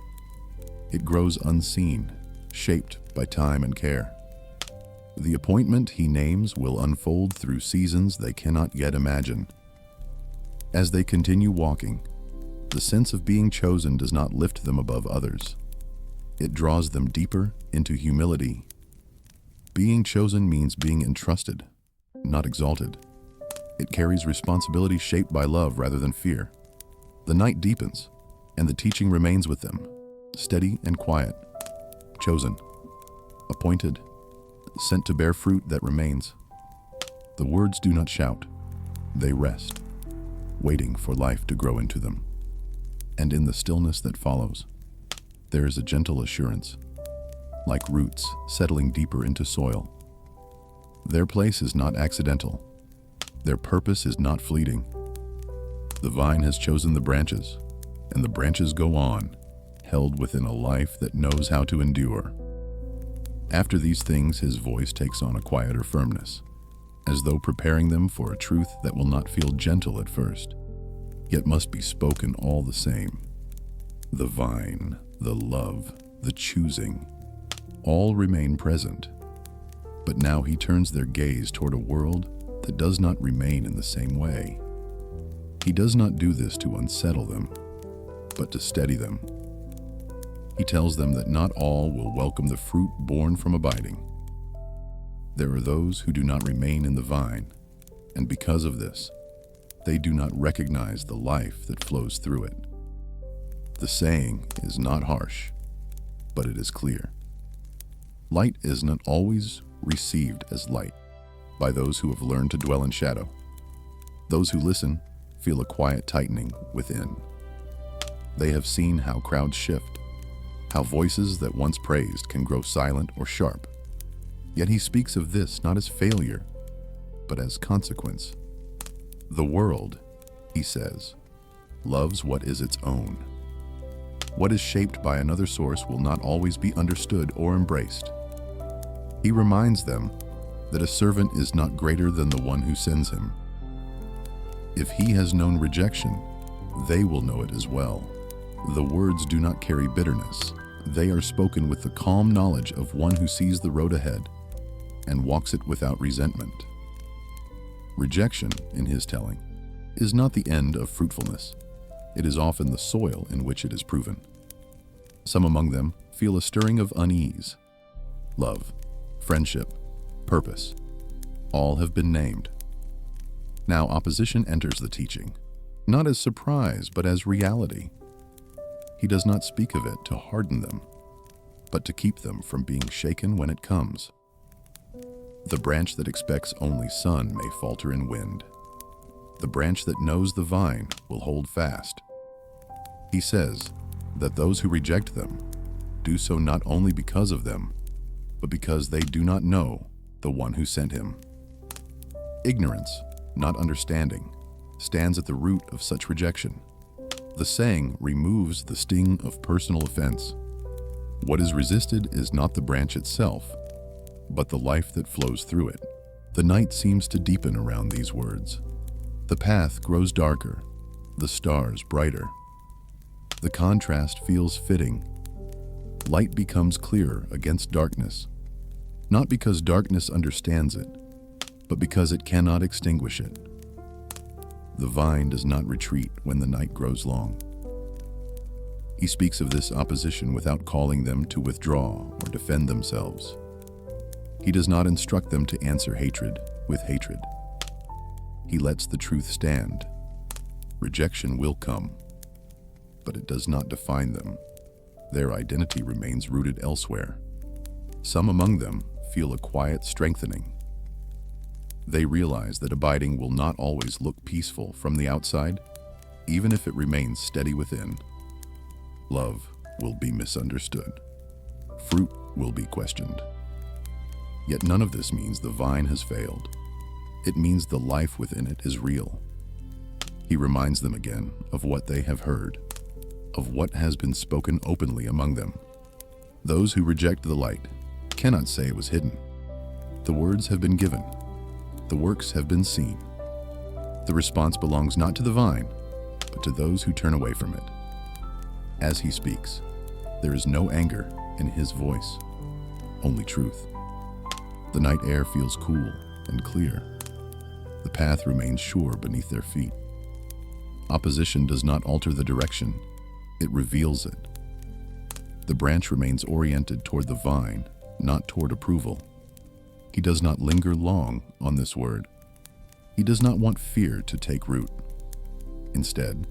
It grows unseen, shaped by time and care. The appointment he names will unfold through seasons they cannot yet imagine. As they continue walking, the sense of being chosen does not lift them above others. It draws them deeper into humility. Being chosen means being entrusted, not exalted. It carries responsibility shaped by love rather than fear. The night deepens, and the teaching remains with them, steady and quiet. Chosen, appointed, sent to bear fruit that remains. The words do not shout, they rest, waiting for life to grow into them. And in the stillness that follows, there is a gentle assurance, like roots settling deeper into soil. Their place is not accidental. Their purpose is not fleeting. The vine has chosen the branches, and the branches go on, held within a life that knows how to endure. After these things, his voice takes on a quieter firmness, as though preparing them for a truth that will not feel gentle at first, yet must be spoken all the same. The vine, the love, the choosing, all remain present. But now he turns their gaze toward a world that does not remain in the same way. He does not do this to unsettle them, but to steady them. He tells them that not all will welcome the fruit born from abiding. There are those who do not remain in the vine, and because of this, they do not recognize the life that flows through it. The saying is not harsh, but it is clear. Light is not always received as light by those who have learned to dwell in shadow. Those who listen feel a quiet tightening within. They have seen how crowds shift, how voices that once praised can grow silent or sharp. Yet he speaks of this not as failure, but as consequence. The world, he says, loves what is its own. What is shaped by another source will not always be understood or embraced. He reminds them that a servant is not greater than the one who sends him. If he has known rejection, they will know it as well. The words do not carry bitterness. They are spoken with the calm knowledge of one who sees the road ahead and walks it without resentment. Rejection, in his telling, is not the end of fruitfulness. It is often the soil in which it is proven. Some among them feel a stirring of unease. Love, friendship, purpose, all have been named. Now opposition enters the teaching, not as surprise, but as reality. He does not speak of it to harden them, but to keep them from being shaken when it comes. The branch that expects only sun may falter in wind. The branch that knows the vine will hold fast. He says that those who reject them do so not only because of them, but because they do not know the one who sent him. Ignorance, not understanding, stands at the root of such rejection. The saying removes the sting of personal offense. What is resisted is not the branch itself, but the life that flows through it. The night seems to deepen around these words. The path grows darker, the stars brighter. The contrast feels fitting. Light becomes clearer against darkness, not because darkness understands it, but because it cannot extinguish it. The vine does not retreat when the night grows long. He speaks of this opposition without calling them to withdraw or defend themselves. He does not instruct them to answer hatred with hatred. He lets the truth stand. Rejection will come, but it does not define them. Their identity remains rooted elsewhere. Some among them feel a quiet strengthening. They realize that abiding will not always look peaceful from the outside, even if it remains steady within. Love will be misunderstood. Fruit will be questioned. Yet none of this means the vine has failed. It means the life within it is real. He reminds them again of what they have heard, of what has been spoken openly among them. Those who reject the light cannot say it was hidden. The words have been given. The works have been seen. The response belongs not to the vine, but to those who turn away from it. As he speaks, there is no anger in his voice, only truth. The night air feels cool and clear. The path remains sure beneath their feet. Opposition does not alter the direction, it reveals it. The branch remains oriented toward the vine, not toward approval. He does not linger long on this word. He does not want fear to take root. Instead,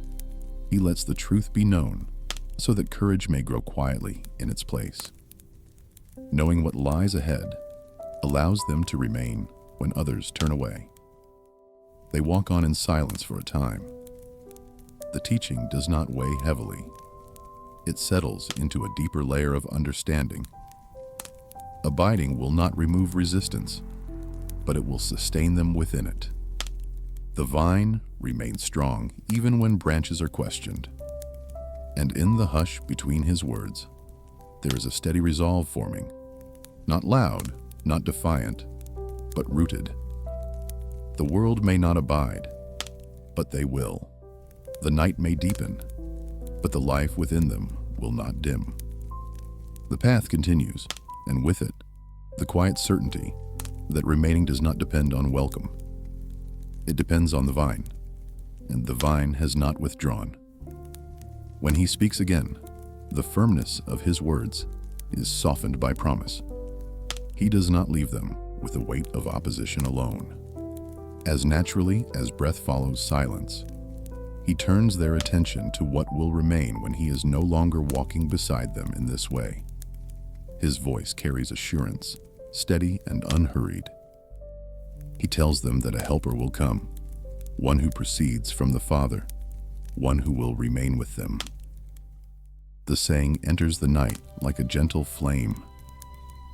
he lets the truth be known so that courage may grow quietly in its place. Knowing what lies ahead allows them to remain when others turn away. They walk on in silence for a time. The teaching does not weigh heavily. It settles into a deeper layer of understanding. Abiding will not remove resistance, but it will sustain them within it. The vine remains strong even when branches are questioned. And in the hush between his words, there is a steady resolve forming, not loud, not defiant, but rooted. The world may not abide, but they will. The night may deepen, but the life within them will not dim. The path continues, and with it, the quiet certainty that remaining does not depend on welcome. It depends on the vine, and the vine has not withdrawn. When he speaks again, the firmness of his words is softened by promise. He does not leave them with the weight of opposition alone. As naturally as breath follows silence, he turns their attention to what will remain when he is no longer walking beside them in this way. His voice carries assurance, steady and unhurried. He tells them that a helper will come, one who proceeds from the Father, one who will remain with them. The saying enters the night like a gentle flame,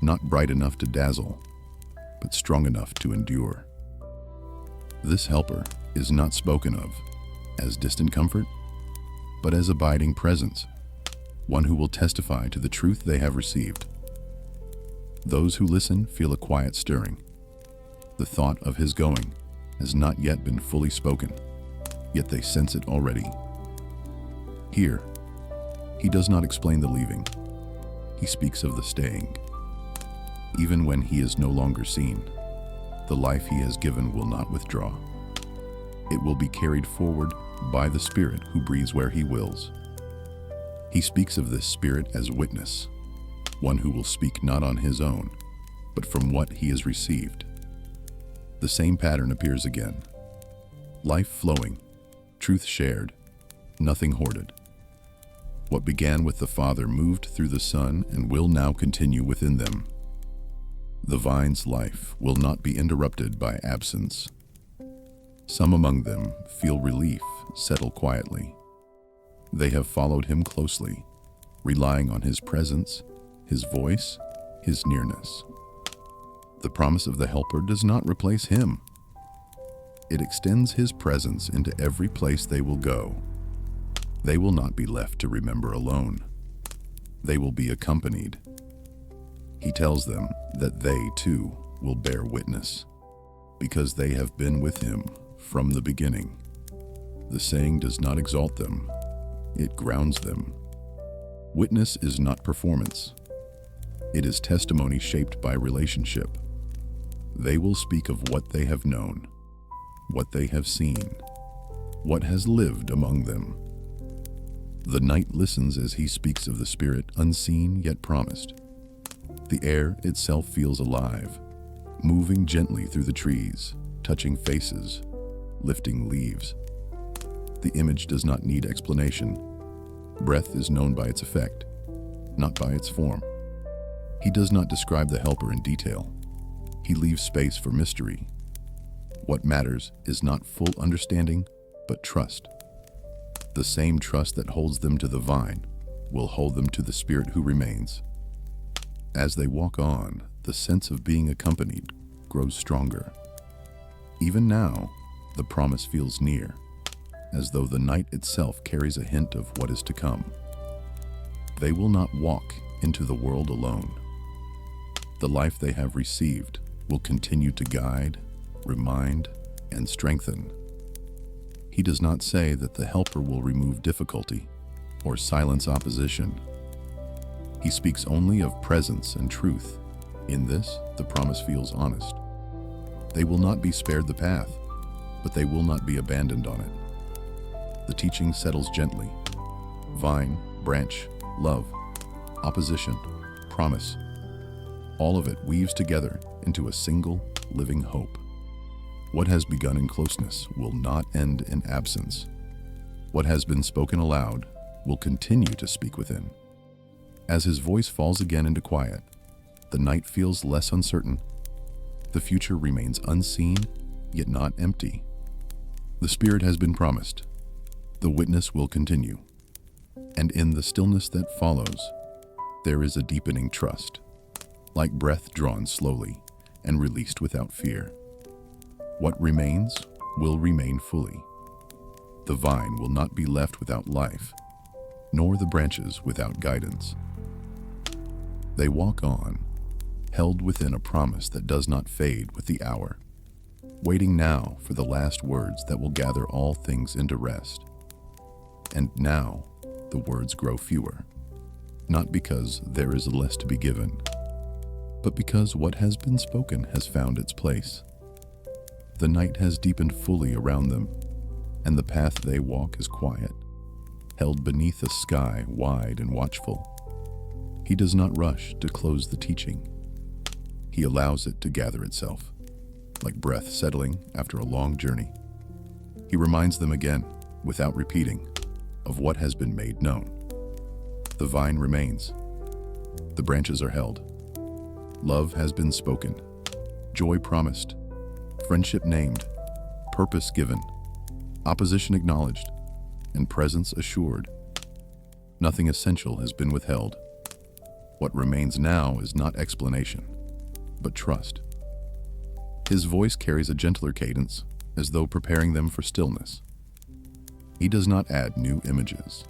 not bright enough to dazzle, but strong enough to endure. This helper is not spoken of as distant comfort, but as abiding presence, one who will testify to the truth they have received. Those who listen feel a quiet stirring. The thought of his going has not yet been fully spoken, yet they sense it already. Here, he does not explain the leaving. He speaks of the staying. Even when he is no longer seen, the life he has given will not withdraw. It will be carried forward by the Spirit who breathes where he wills. He speaks of this Spirit as witness, one who will speak not on his own, but from what he has received. The same pattern appears again. Life flowing, truth shared, nothing hoarded. What began with the Father moved through the Son and will now continue within them. The vine's life will not be interrupted by absence. Some among them feel relief settle quietly. They have followed him closely, relying on his presence, his voice, his nearness. The promise of the Helper does not replace him. It extends his presence into every place they will go. They will not be left to remember alone. They will be accompanied. He tells them that they, too, will bear witness, because they have been with him from the beginning. The saying does not exalt them, it grounds them. Witness is not performance. It is testimony shaped by relationship. They will speak of what they have known, what they have seen, what has lived among them. The night listens as he speaks of the Spirit unseen yet promised. The air itself feels alive, moving gently through the trees, touching faces, lifting leaves. The image does not need explanation. Breath is known by its effect, not by its form. He does not describe the Helper in detail. He leaves space for mystery. What matters is not full understanding, but trust. The same trust that holds them to the vine will hold them to the Spirit who remains. As they walk on, the sense of being accompanied grows stronger. Even now, the promise feels near, as though the night itself carries a hint of what is to come. They will not walk into the world alone. The life they have received will continue to guide, remind, and strengthen. He does not say that the helper will remove difficulty or silence opposition. He speaks only of presence and truth. In this, the promise feels honest. They will not be spared the path, but they will not be abandoned on it. The teaching settles gently. Vine, branch, love, opposition, promise. All of it weaves together into a single, living hope. What has begun in closeness will not end in absence. What has been spoken aloud will continue to speak within. As his voice falls again into quiet, the night feels less uncertain. The future remains unseen, yet not empty. The Spirit has been promised. The witness will continue. And in the stillness that follows, there is a deepening trust, like breath drawn slowly and released without fear. What remains will remain fully. The vine will not be left without life, nor the branches without guidance. They walk on, held within a promise that does not fade with the hour, waiting now for the last words that will gather all things into rest. And now the words grow fewer, not because there is less to be given, but because what has been spoken has found its place. The night has deepened fully around them, and the path they walk is quiet, held beneath a sky wide and watchful. He does not rush to close the teaching. He allows it to gather itself, like breath settling after a long journey. He reminds them again, without repeating, of what has been made known. The vine remains. The branches are held. Love has been spoken. Joy promised. Friendship named. Purpose given. Opposition acknowledged. And presence assured. Nothing essential has been withheld. What remains now is not explanation, but trust. His voice carries a gentler cadence, as though preparing them for stillness. He does not add new images.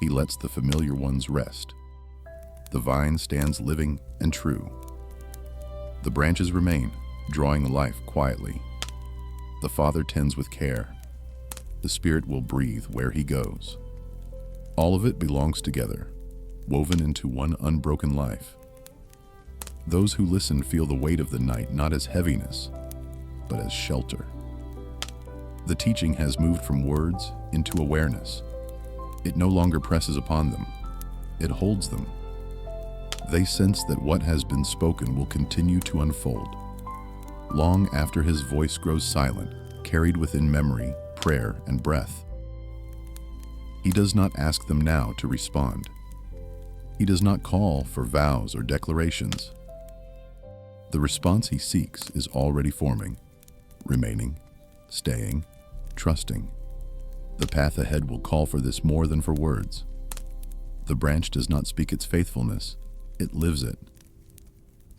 He lets the familiar ones rest. The vine stands living and true. The branches remain, drawing life quietly. The Father tends with care. The Spirit will breathe where he goes. All of it belongs together, woven into one unbroken life. Those who listen feel the weight of the night not as heaviness, but as shelter. The teaching has moved from words into awareness. It no longer presses upon them. It holds them. They sense that what has been spoken will continue to unfold. Long after his voice grows silent, carried within memory, prayer, and breath. He does not ask them now to respond. He does not call for vows or declarations. The response he seeks is already forming, remaining, staying, trusting. The path ahead will call for this more than for words. The branch does not speak its faithfulness, it lives it.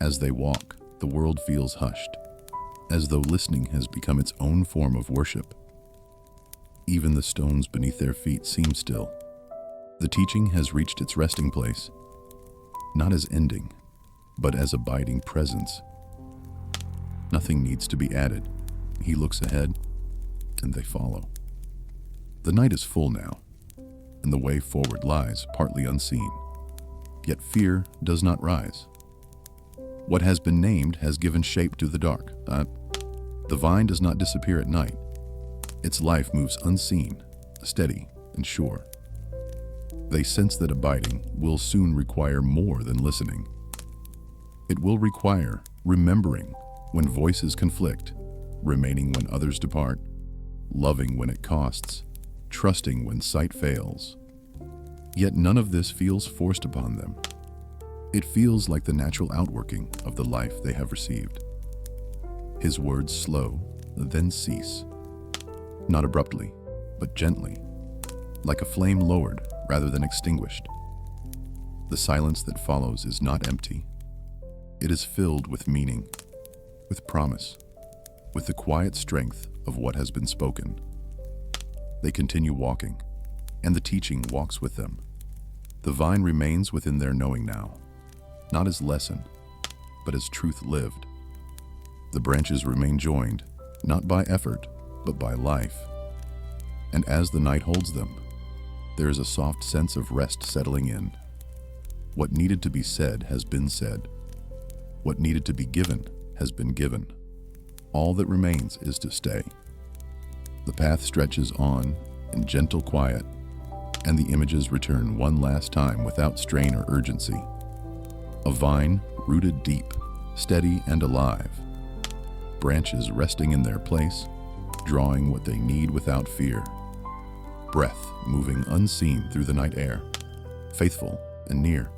As they walk, the world feels hushed, as though listening has become its own form of worship. Even the stones beneath their feet seem still. The teaching has reached its resting place, not as ending, but as abiding presence. Nothing needs to be added. He looks ahead, and they follow. The night is full now, and the way forward lies partly unseen. Yet fear does not rise. What has been named has given shape to the dark. The vine does not disappear at night. Its life moves unseen, steady, and sure. They sense that abiding will soon require more than listening. It will require remembering when voices conflict, remaining when others depart, loving when it costs, trusting when sight fails. Yet none of this feels forced upon them. It feels like the natural outworking of the life they have received. His words slow, then cease. Not abruptly, but gently, like a flame lowered rather than extinguished. The silence that follows is not empty. It is filled with meaning, with promise, with the quiet strength of what has been spoken. They continue walking, and the teaching walks with them. The vine remains within their knowing now, not as lesson, but as truth lived. The branches remain joined, not by effort, but by life. And as the night holds them, there is a soft sense of rest settling in. What needed to be said has been said. What needed to be given has been given. All that remains is to stay. The path stretches on in gentle quiet, and the images return one last time without strain or urgency. A vine rooted deep, steady and alive. Branches resting in their place, drawing what they need without fear. Breath moving unseen through the night air, faithful and near.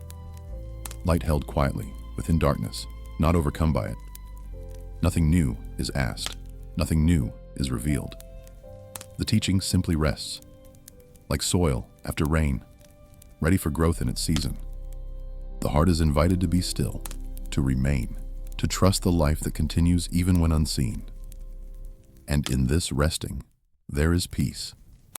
Light held quietly within darkness, not overcome by it. Nothing new is asked, nothing new is revealed. The teaching simply rests, like soil after rain, ready for growth in its season. The heart is invited to be still, to remain, to trust the life that continues even when unseen. And in this resting, there is peace.